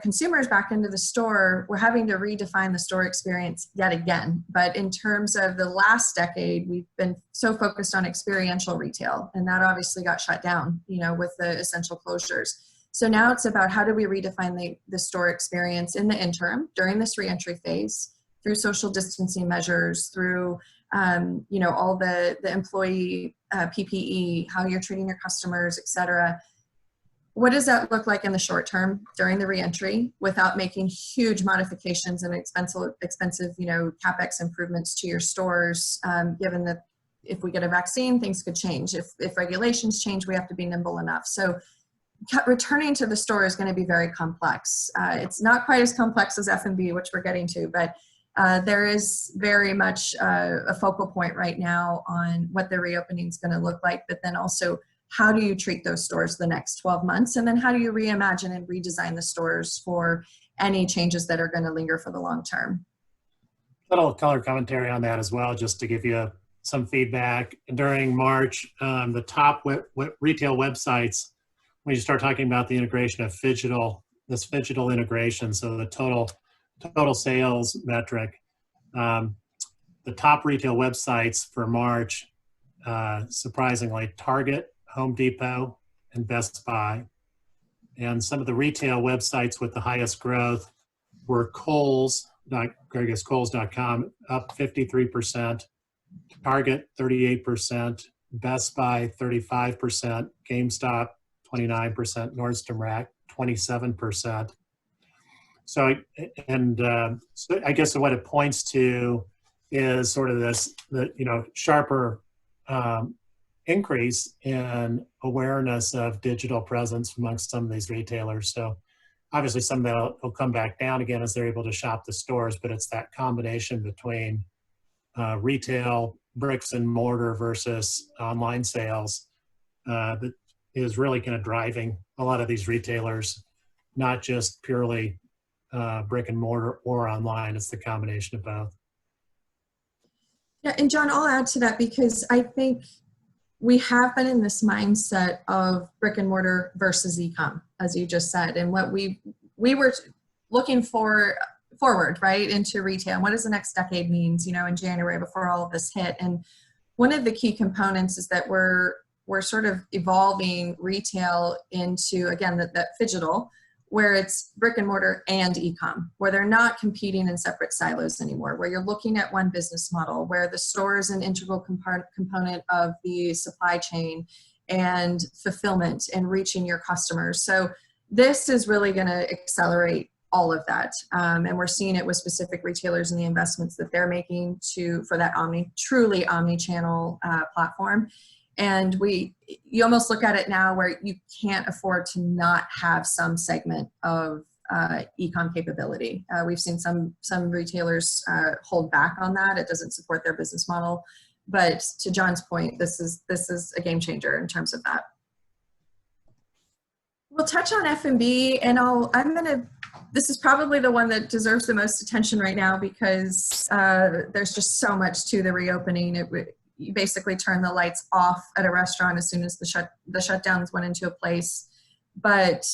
consumers back into the store, we're having to redefine the store experience yet again. But in terms of the last decade, we've been so focused on experiential retail, and that obviously got shut down, with the essential closures. So now it's about how do we redefine the store experience in the interim during this reentry phase through social distancing measures, through all the employee PPE, how you're treating your customers, et cetera. What does that look like in the short term during the reentry without making huge modifications and expensive CapEx improvements to your stores, given that if we get a vaccine, things could change. If regulations change, we have to be nimble enough. So returning to the store is going to be very complex. It's not quite as complex as F&B, which we're getting to, but there is very much a focal point right now on what the reopening is going to look like, but then also how do you treat those stores the next 12 months? And then how do you reimagine and redesign the stores for any changes that are going to linger for the long term? Little color commentary on that as well, just to give you some feedback. During March, the top retail websites, when you start talking about the integration of this phygital integration, so the total sales metric, the top retail websites for March, surprisingly, Target, Home Depot, and Best Buy. And some of the retail websites with the highest growth were Kohl's.com, up 53%, Target 38%, Best Buy 35%, GameStop 29%, Nordstrom Rack 27%. So I guess what it points to is sort of the sharper increase in awareness of digital presence amongst some of these retailers. So obviously some of that will come back down again as they're able to shop the stores, but it's that combination between retail, bricks and mortar versus online sales that is really kind of driving a lot of these retailers, not just purely brick and mortar or online. It's the combination of both. Yeah, and John, I'll add to that because I think we have been in this mindset of brick and mortar versus e-com, as you just said, and what we were looking forward, right, into retail. And what does the next decade means, in January before all of this hit? And one of the key components is that we're sort of evolving retail into, again, that phygital, where it's brick and mortar and e-com, where they're not competing in separate silos anymore, where you're looking at one business model, where the store is an integral component of the supply chain and fulfillment and reaching your customers. So this is really going to accelerate all of that. And we're seeing it with specific retailers and the investments that they're making for that truly omni-channel platform. And you almost look at it now where you can't afford to not have some segment of e-com capability. We've seen some retailers hold back on that. It doesn't support their business model. But to John's point, this is a game changer in terms of that. We'll touch on F&B, and this is probably the one that deserves the most attention right now because there's just so much to the reopening. You basically turn the lights off at a restaurant as soon as the shutdowns went into place. But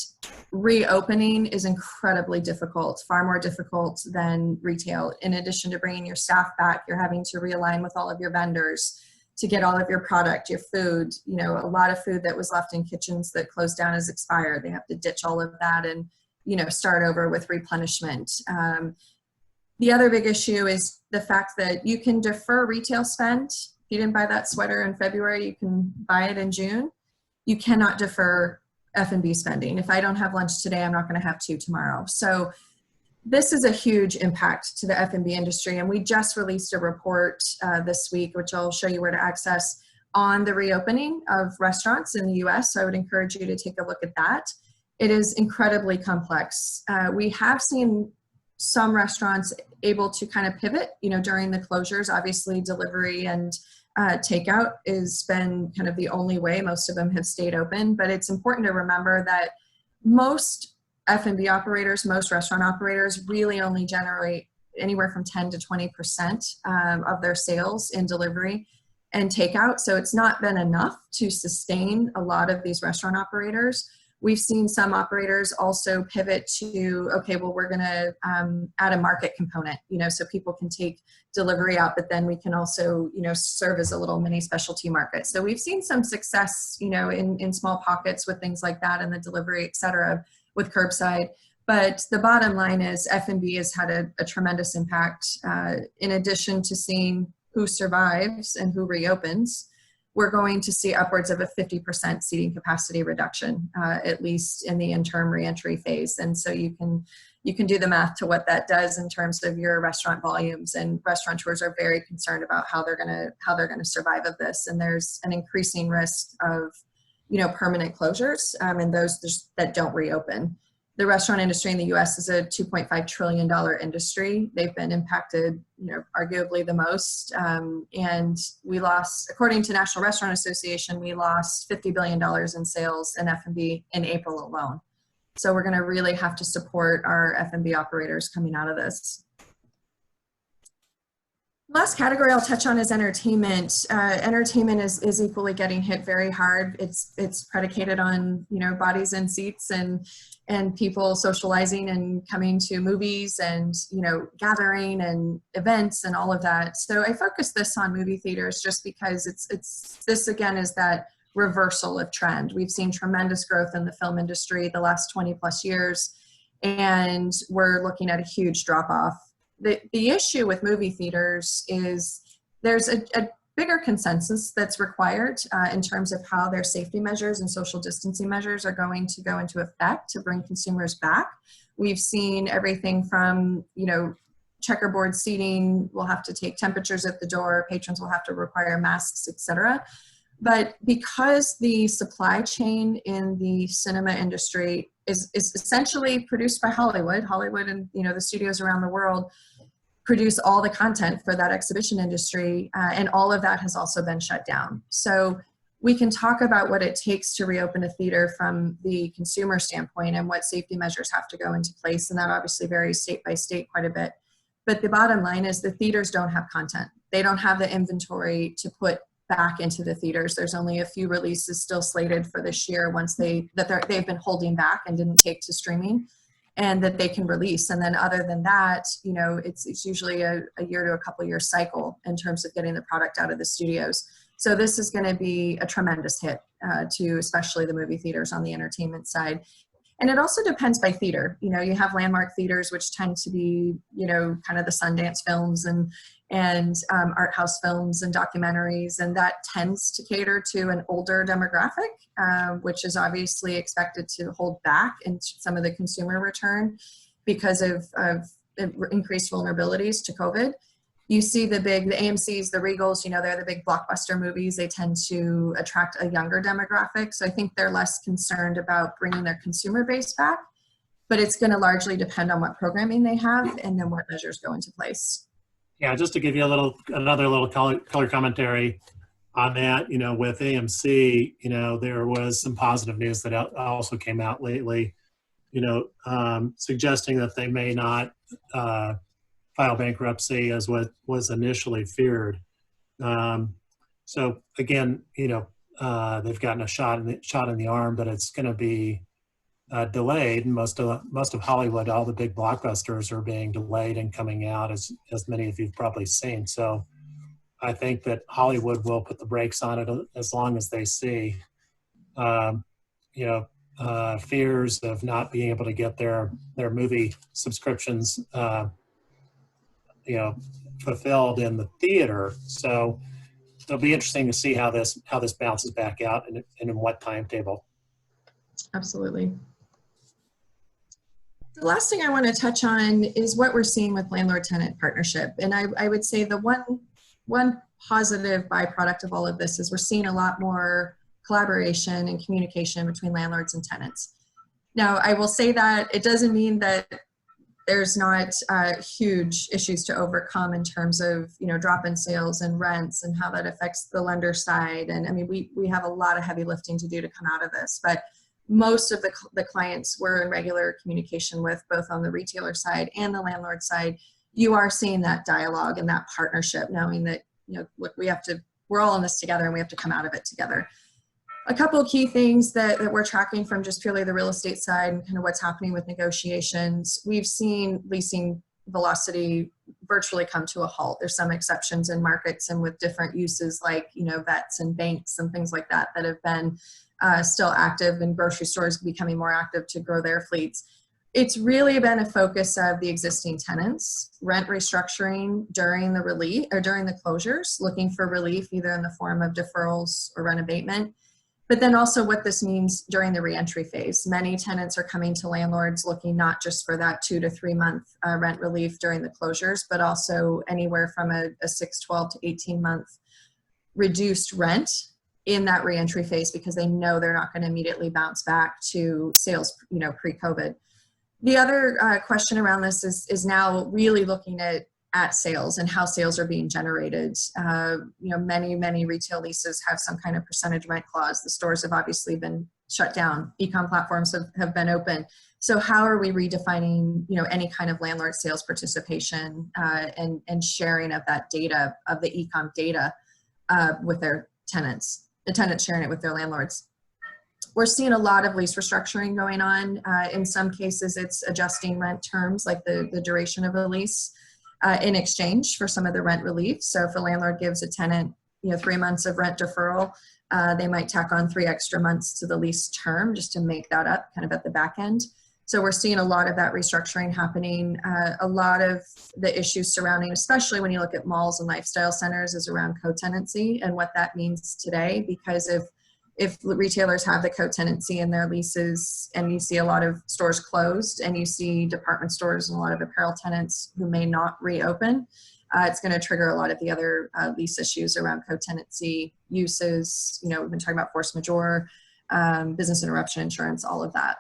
reopening is incredibly difficult, far more difficult than retail. In addition to bringing your staff back, you're having to realign with all of your vendors to get all of your product, your food. A lot of food that was left in kitchens that closed down is expired. They have to ditch all of that and, start over with replenishment. The other big issue is the fact that you can defer retail spend. If you didn't buy that sweater in February, you can buy it in June. You cannot defer F&B spending. If I don't have lunch today, I'm not going to have two tomorrow. So this is a huge impact to the F&B industry. And we just released a report this week, which I'll show you where to access, on the reopening of restaurants in the US. So I would encourage you to take a look at that. It is incredibly complex. We have seen some restaurants able to kind of pivot, during the closures. Obviously, delivery and takeout has been kind of the only way. Most of them have stayed open, but it's important to remember that most F&B operators, most restaurant operators really only generate anywhere from 10 to 20% of their sales in delivery and takeout. So it's not been enough to sustain a lot of these restaurant operators. We've seen some operators also pivot to, okay, well, we're going to add a market component, so people can take delivery out, but then we can also, serve as a little mini specialty market. So we've seen some success, in small pockets with things like that and the delivery, et cetera, with curbside. But the bottom line is F&B has had a tremendous impact. In addition to seeing who survives and who reopens, we're going to see upwards of a 50% seating capacity reduction, at least in the interim reentry phase. And so you can do the math to what that does in terms of your restaurant volumes, and restaurateurs are very concerned about how they're going to survive of this. And there's an increasing risk of, permanent closures, and those that don't reopen. The restaurant industry in the U.S. is a $2.5 trillion industry. They've been impacted, arguably the most. And we lost, according to National Restaurant Association, we lost $50 billion in sales in F&B in April alone. So we're going to really have to support our F&B operators coming out of this. Last category I'll touch on is entertainment. Entertainment is equally getting hit very hard. It's predicated on, bodies in seats and people socializing and coming to movies and, gathering and events and all of that. So I focus this on movie theaters just because this again is that reversal of trend. We've seen tremendous growth in the film industry the last 20 plus years, and we're looking at a huge drop off. The issue with movie theaters is there's a bigger consensus that's required in terms of how their safety measures and social distancing measures are going to go into effect to bring consumers back. We've seen everything from, checkerboard seating, we'll have to take temperatures at the door, patrons will have to require masks, etc. But because the supply chain in the cinema industry is essentially produced by Hollywood and the studios around the world produce all the content for that exhibition industry, and all of that has also been shut down. So we can talk about what it takes to reopen a theater from the consumer standpoint and what safety measures have to go into place, and that obviously varies state by state quite a bit. But the bottom line is the theaters don't have content. They don't have the inventory to put back into the theaters. There's only a few releases still slated for this year they've been holding back and didn't take to streaming, and that they can release. And then other than that, it's usually a year to a couple year cycle in terms of getting the product out of the studios. So this is going to be a tremendous hit to especially the movie theaters on the entertainment side. And it also depends by theater. You have landmark theaters, which tend to be, kind of the Sundance films and art house films and documentaries, and that tends to cater to an older demographic, which is obviously expected to hold back in some of the consumer return because of increased vulnerabilities to COVID. You see the AMCs, the Regals, they're the big blockbuster movies. They tend to attract a younger demographic. So I think they're less concerned about bringing their consumer base back, but it's going to largely depend on what programming they have and then what measures go into place. Yeah, just to give you another little color commentary on that, with AMC, there was some positive news that also came out lately, suggesting that they may not file bankruptcy as what was initially feared. So again, they've gotten a shot in the arm, but it's going to be delayed. Most of Hollywood, all the big blockbusters are being delayed and coming out, as many of you've probably seen. So I think that Hollywood will put the brakes on it as long as they see, fears of not being able to get their movie subscriptions, fulfilled in the theater. So it'll be interesting to see how this bounces back out and in what timetable. Absolutely. The last thing I want to touch on is what we're seeing with landlord-tenant partnership. And I would say the one positive byproduct of all of this is we're seeing a lot more collaboration and communication between landlords and tenants. Now, I will say that it doesn't mean that there's not huge issues to overcome in terms of, drop in sales and rents and how that affects the lender side. And I mean, we have a lot of heavy lifting to do to come out of this, but most of the clients we're in regular communication with, both on the retailer side and the landlord side. You are seeing that dialogue and that partnership, knowing that, look, we're all in this together and we have to come out of it together. A couple of key things that we're tracking from just purely the real estate side and kind of what's happening with negotiations. We've seen leasing velocity virtually come to a halt. There's some exceptions in markets and with different uses like, vets and banks and things like that that have been still active, and grocery stores becoming more active to grow their fleets. It's really been a focus of the existing tenants, rent restructuring during the relief or during the closures, looking for relief either in the form of deferrals or rent abatement. But then also what this means during the reentry phase. Many tenants are coming to landlords looking not just for that 2 to 3 month rent relief during the closures, but also anywhere from a 6, 12 to 18 month reduced rent in that reentry phase, because they know they're not going to immediately bounce back to sales, pre-COVID. The other question around this is now really looking at sales and how sales are being generated. Many retail leases have some kind of percentage rent clause. The stores have obviously been shut down. E-com platforms have been open. So how are we redefining, any kind of landlord sales participation and sharing of that data, of the e-com data with their tenants, the tenants sharing it with their landlords? We're seeing a lot of lease restructuring going on. In some cases, it's adjusting rent terms, like the duration of a lease, in exchange for some of the rent relief. So if a landlord gives a tenant, 3 months of rent deferral, they might tack on 3 extra months to the lease term just to make that up kind of at the back end. So we're seeing a lot of that restructuring happening. A lot of the issues surrounding, especially when you look at malls and lifestyle centers, is around co-tenancy and what that means today. Because if retailers have the co-tenancy in their leases and you see a lot of stores closed and you see department stores and a lot of apparel tenants who may not reopen, it's going to trigger a lot of the other lease issues around co-tenancy uses. We've been talking about force majeure, business interruption insurance, all of that.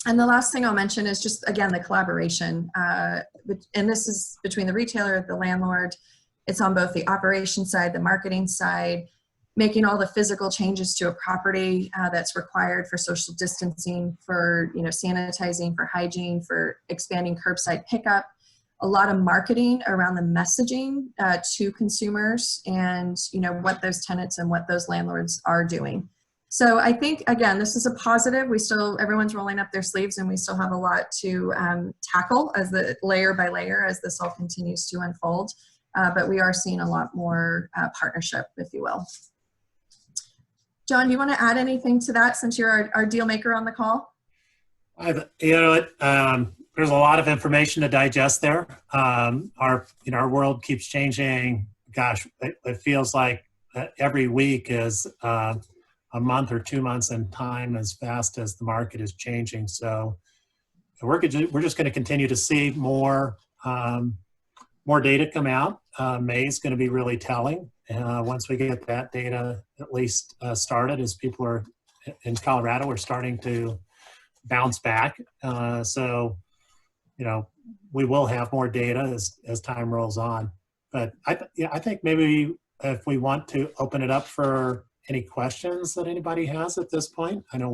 And the last thing I'll mention is just, again, the collaboration. And this is between the retailer, the landlord. It's on both the operation side, the marketing side, making all the physical changes to a property that's required for social distancing, for sanitizing, for hygiene, for expanding curbside pickup. A lot of marketing around the messaging to consumers and what those tenants and what those landlords are doing. So I think, again, this is a positive. Everyone's rolling up their sleeves, and we still have a lot to tackle as the layer by layer as this all continues to unfold. But we are seeing a lot more partnership, if you will. John, do you want to add anything to that since you're our deal maker on the call? There's a lot of information to digest there. Our world keeps changing. Gosh, it feels like every week is a month or 2 months in time, as fast as the market is changing. So we're just going to continue to see more data come out. May is going to be really telling. Once we get that data at least started, as people are in Colorado are starting to bounce back. So, we will have more data as time rolls on. But I think maybe if we want to open it up for any questions that anybody has at this point. I know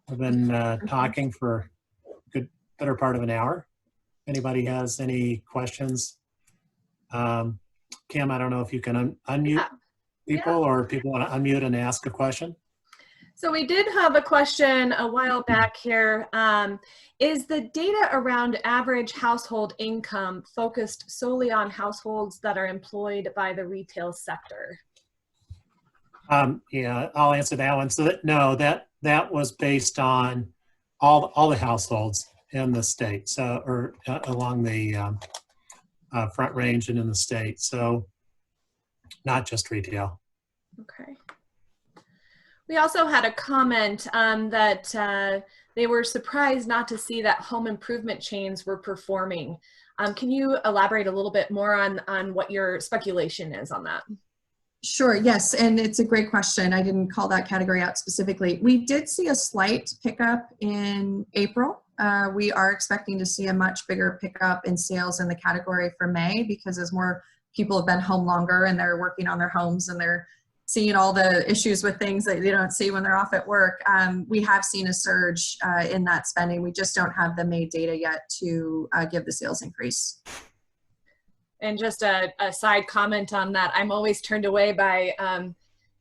we've been talking for a good better part of an hour. Anybody has any questions? Kim, I don't know if you can unmute people, or people want to unmute and ask a question. So we did have a question a while back here. Is the data around average household income focused solely on households that are employed by the retail sector? Yeah, I'll answer that one. So that was based on all the households in the state, so or along the Front Range and in the state. So not just retail. Okay. We also had a comment that they were surprised not to see that home improvement chains were performing. Can you elaborate a little bit more on what your speculation is on that? Sure, yes, and it's a great question. I didn't call that category out specifically. We did see a slight pickup in April. We are expecting to see a much bigger pickup in sales in the category for May, because as more people have been home longer and they're working on their homes and they're seeing all the issues with things that they don't see when they're off at work, we have seen a surge in that spending. We just don't have the May data yet to give the sales increase. And just a side comment on that, I'm always turned away by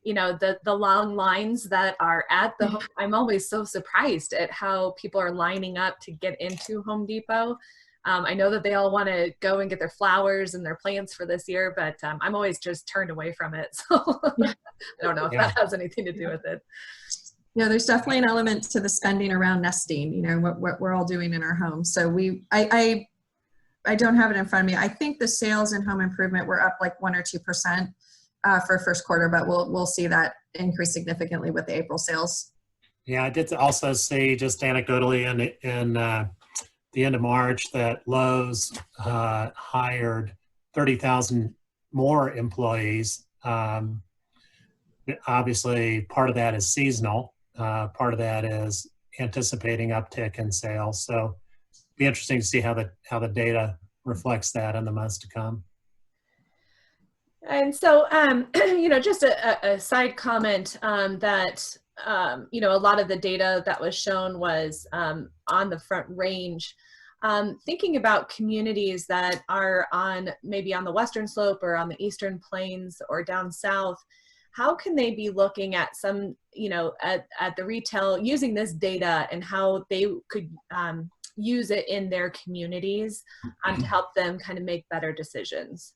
you know, the long lines that are at the home. I'm always so surprised at how people are lining up to get into Home Depot. I know that they all want to go and get their flowers and their plants for this year, but I'm always just turned away from it. So Yeah. I don't know if that has anything to do with it. Yeah, there's definitely an element to the spending around nesting, you know, what we're all doing in our homes. So I don't have it in front of me. I think the sales in home improvement were up like 1 or 2% for first quarter, but we'll see that increase significantly with the April sales. Yeah, I did also see, just anecdotally, in the end of March, that Lowe's hired 30,000 more employees. Obviously, part of that is seasonal. Part of that is anticipating uptick in sales. So, be interesting to see how the data reflects that in the months to come. And so, you know, just a side comment that, you know, a lot of the data that was shown was on the Front Range. Thinking about communities that are maybe on the Western Slope or on the Eastern Plains or down south, how can they be looking at some, you know, at the retail, using this data and how they could use it in their communities to help them kind of make better decisions?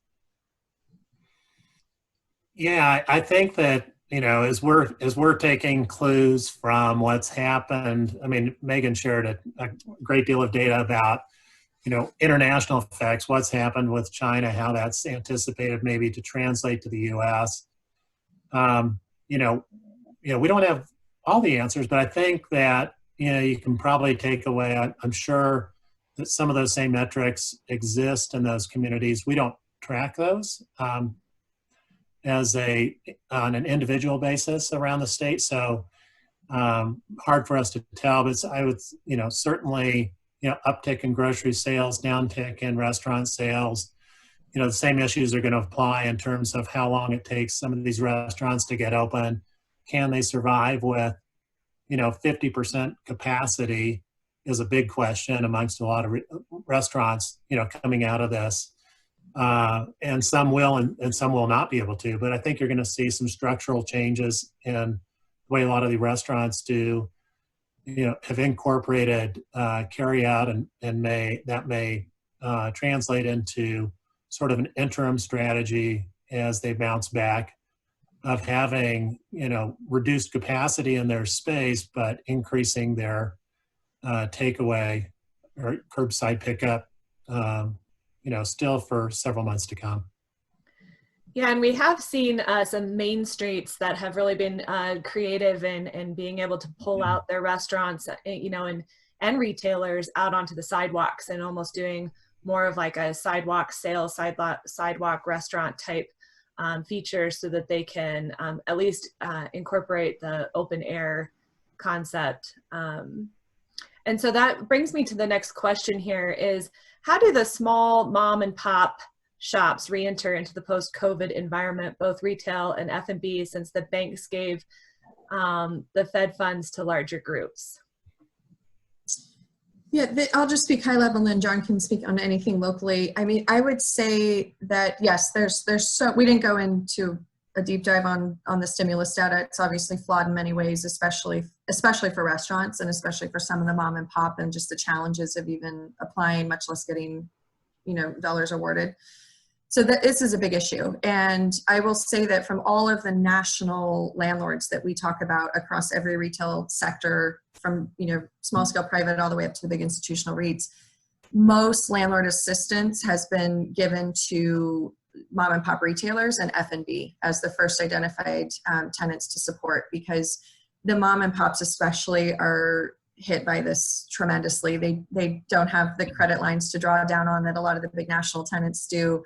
Yeah, I think that, you know, as we're taking clues from what's happened. I mean, Meghann shared a great deal of data about, you know, international effects, what's happened with China, how that's anticipated maybe to translate to the U.S. You know, we don't have all the answers, but I think that, you know, you can probably take away. I'm sure that some of those same metrics exist in those communities. We don't track those on an individual basis around the state, so hard for us to tell. But I would, you know, certainly, you know, uptick in grocery sales, downtick in restaurant sales. You know, the same issues are going to apply in terms of how long it takes some of these restaurants to get open. Can they survive with, you know, 50% capacity is a big question amongst a lot of restaurants, you know, coming out of this. And some will and some will not be able to. But I think you're going to see some structural changes in the way a lot of the restaurants do, you know, have incorporated carry out, and that may translate into sort of an interim strategy as they bounce back, of having, you know, reduced capacity in their space, but increasing their takeaway or curbside pickup, you know, still for several months to come. Yeah, and we have seen some main streets that have really been creative in being able to pull out their restaurants, you know, and retailers out onto the sidewalks, and almost doing more of like a sidewalk sale, sidewalk restaurant type feature, so that they can at least incorporate the open air concept. And so that brings me to the next question here is, how do the small mom and pop shops re-enter into the post-COVID environment, both retail and F&B, since the banks gave the Fed funds to larger groups? Yeah, I'll just speak high level, and then John can speak on anything locally. I mean, I would say that yes, we didn't go into a deep dive on the stimulus data. It's obviously flawed in many ways, especially for restaurants, and especially for some of the mom and pop, and just the challenges of even applying, much less getting, you know, dollars awarded. So this is a big issue. And I will say that from all of the national landlords that we talk about across every retail sector, from, you know, small scale private all the way up to the big institutional REITs, most landlord assistance has been given to mom and pop retailers and F&B as the first identified tenants to support, because the mom and pops especially are hit by this tremendously. They don't have the credit lines to draw down on that a lot of the big national tenants do.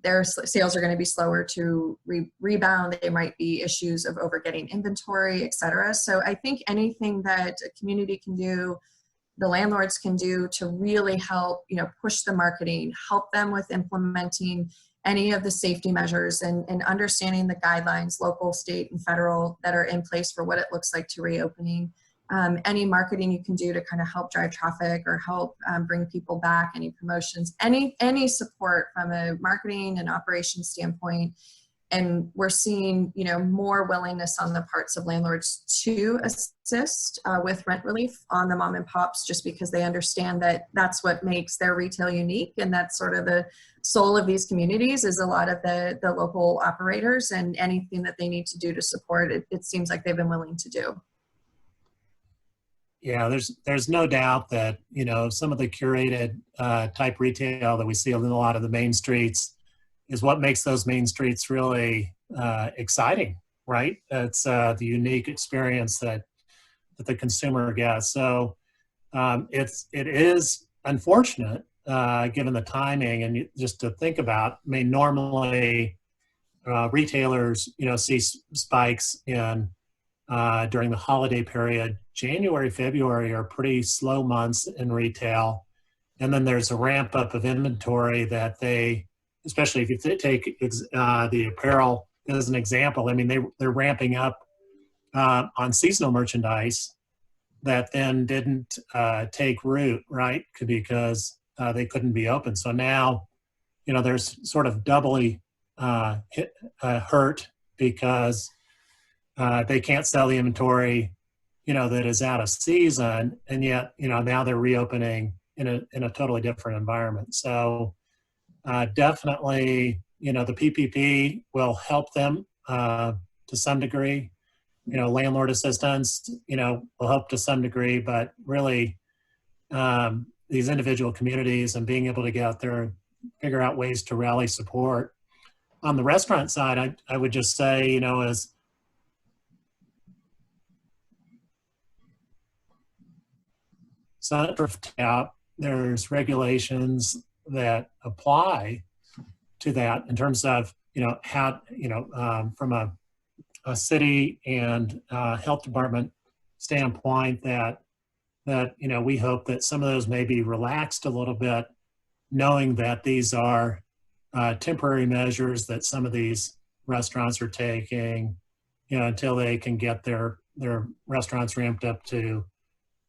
Their sales are going to be slower to rebound. There might be issues of over getting inventory, et cetera. So I think anything that a community can do, the landlords can do to really help, you know, push the marketing, help them with implementing any of the safety measures and understanding the guidelines, local, state, and federal, that are in place for what it looks like to reopening. Any marketing you can do to kind of help drive traffic or help bring people back, any promotions, any support from a marketing and operations standpoint And we're seeing, you know, more willingness on the parts of landlords to assist with rent relief on the mom and pops, just because they understand that that's what makes their retail unique. And that's sort of the soul of these communities, is a lot of the local operators, and anything that they need to do to support it, it seems like they've been willing to do. Yeah, there's no doubt that, you know, some of the curated type retail that we see on a lot of the main streets is what makes those main streets really exciting, right? It's the unique experience that the consumer gets. So it is unfortunate given the timing, and just to think about. I mean, normally retailers, you know, see spikes in during the holiday period. January, February are pretty slow months in retail, and then there's a ramp up of inventory that they, especially if you take the apparel as an example. I mean, they're ramping up on seasonal merchandise that then didn't take root, right? Because they couldn't be open. So now, you know, there's sort of doubly hurt because they can't sell the inventory, you know, that is out of season, and yet, you know, now they're reopening in a totally different environment. So definitely, you know, the PPP will help them to some degree. You know, landlord assistance, you know, will help to some degree, but really these individual communities and being able to get out there and figure out ways to rally support. On the restaurant side, I would just say, you know, as there's regulations that apply to that in terms of, you know, how, you know, from a city and health department standpoint, that you know, we hope that some of those may be relaxed a little bit, knowing that these are temporary measures that some of these restaurants are taking, you know, until they can get their restaurants ramped up to,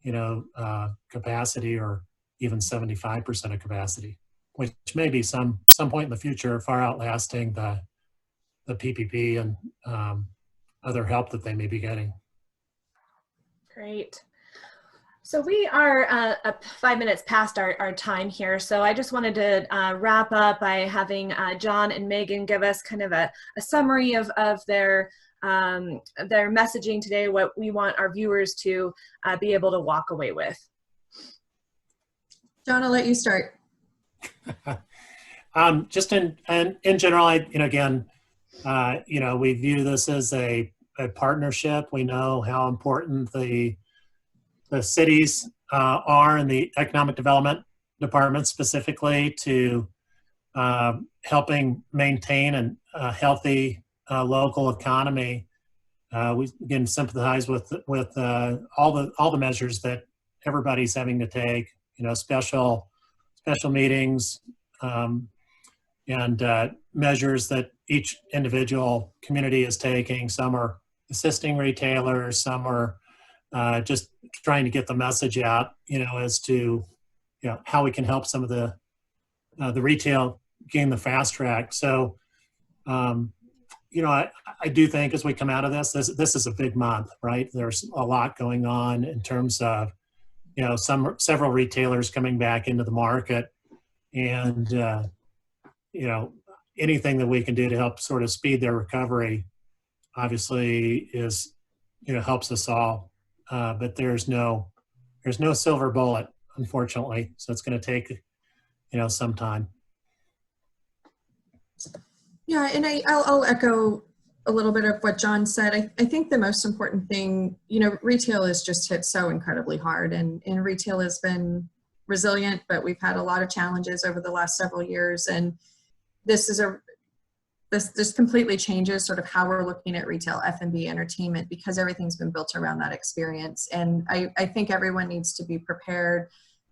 you know, capacity, or even 75% of capacity, which may be some point in the future, far outlasting the PPP and other help that they may be getting. Great. So we are 5 minutes past our time here. So I just wanted to wrap up by having John and Meghann give us kind of a summary of their messaging today, what we want our viewers to be able to walk away with. John, I'll let you start. Just in general, you know, again, you know, we view this as a partnership. We know how important the cities are, and the economic development department specifically, to helping maintain a healthy local economy. We again sympathize with all the measures that everybody's having to take. You know, special meetings and measures that each individual community is taking. Some are assisting retailers, some are just trying to get the message out, you know, as to, you know, how we can help some of the retail gain the fast track. So, you know, I do think as we come out of this is a big month, right? There's a lot going on in terms of, you know, several retailers coming back into the market, and you know, anything that we can do to help sort of speed their recovery, obviously, is, you know, helps us all. But there's no silver bullet, unfortunately. So it's going to take, you know, some time. Yeah, and I'll echo a little bit of what John said. I think the most important thing, you know, retail is just hit so incredibly hard, and retail has been resilient, but we've had a lot of challenges over the last several years, and this completely changes sort of how we're looking at retail, F&B, entertainment, because everything's been built around that experience. And I think everyone needs to be prepared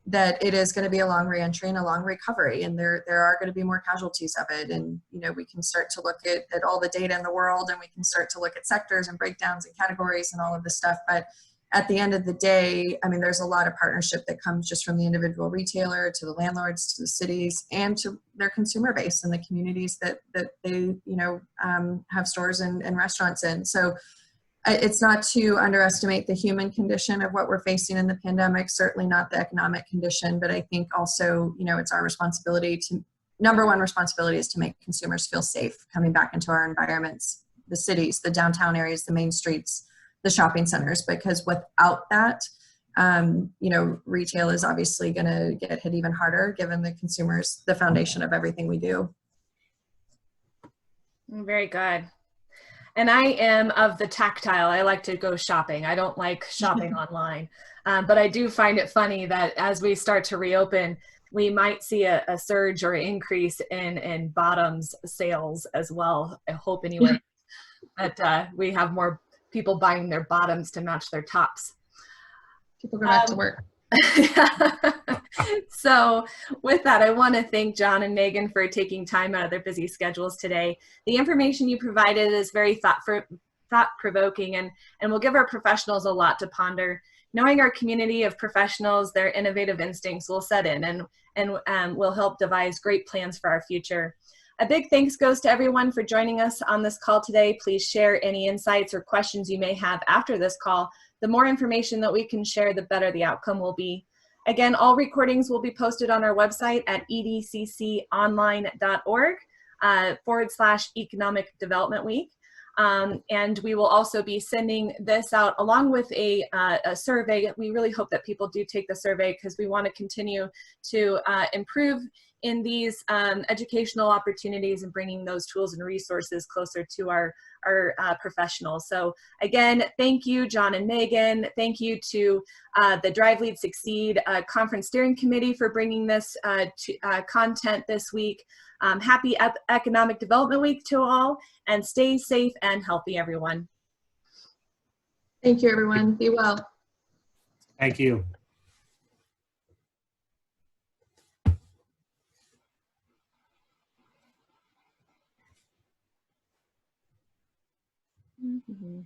that it is going to be a long reentry and a long recovery, and there are going to be more casualties of it. And, you know, we can start to look at all the data in the world, and we can start to look at sectors and breakdowns and categories and all of this stuff. But at the end of the day, I mean, there's a lot of partnership that comes just from the individual retailer to the landlords, to the cities, and to their consumer base and the communities that they, have stores and restaurants in. So it's not to underestimate the human condition of what we're facing in the pandemic, certainly not the economic condition, but I think also, it's our responsibility number one responsibility is to make consumers feel safe coming back into our environments, the cities, the downtown areas, the main streets, the shopping centers, because without that, retail is obviously going to get hit even harder given the consumers, the foundation of everything we do. Very good. And I am of the tactile. I like to go shopping. I don't like shopping online. But I do find it funny that as we start to reopen, we might see a surge or increase in bottoms sales as well. I hope anyway that we have more people buying their bottoms to match their tops. People go back to work. So with that, I want to thank John and Megan for taking time out of their busy schedules today. The information you provided is very thought-provoking and will give our professionals a lot to ponder. Knowing our community of professionals, their innovative instincts will set in and will help devise great plans for our future. A big thanks goes to everyone for joining us on this call today. Please share any insights or questions you may have after this call. The more information that we can share, the better the outcome will be. Again, all recordings will be posted on our website at edcconline.org/Economic Development Week. And we will also be sending this out along with a survey. We really hope that people do take the survey because we want to continue to improve in these educational opportunities and bringing those tools and resources closer to our professionals. So again, thank you, John and Megan. Thank you to the Drive Lead Succeed Conference Steering Committee for bringing this content this week. Happy Economic Development Week to all, and stay safe and healthy, everyone. Thank you, everyone. Be well. Thank you. Mm-hmm.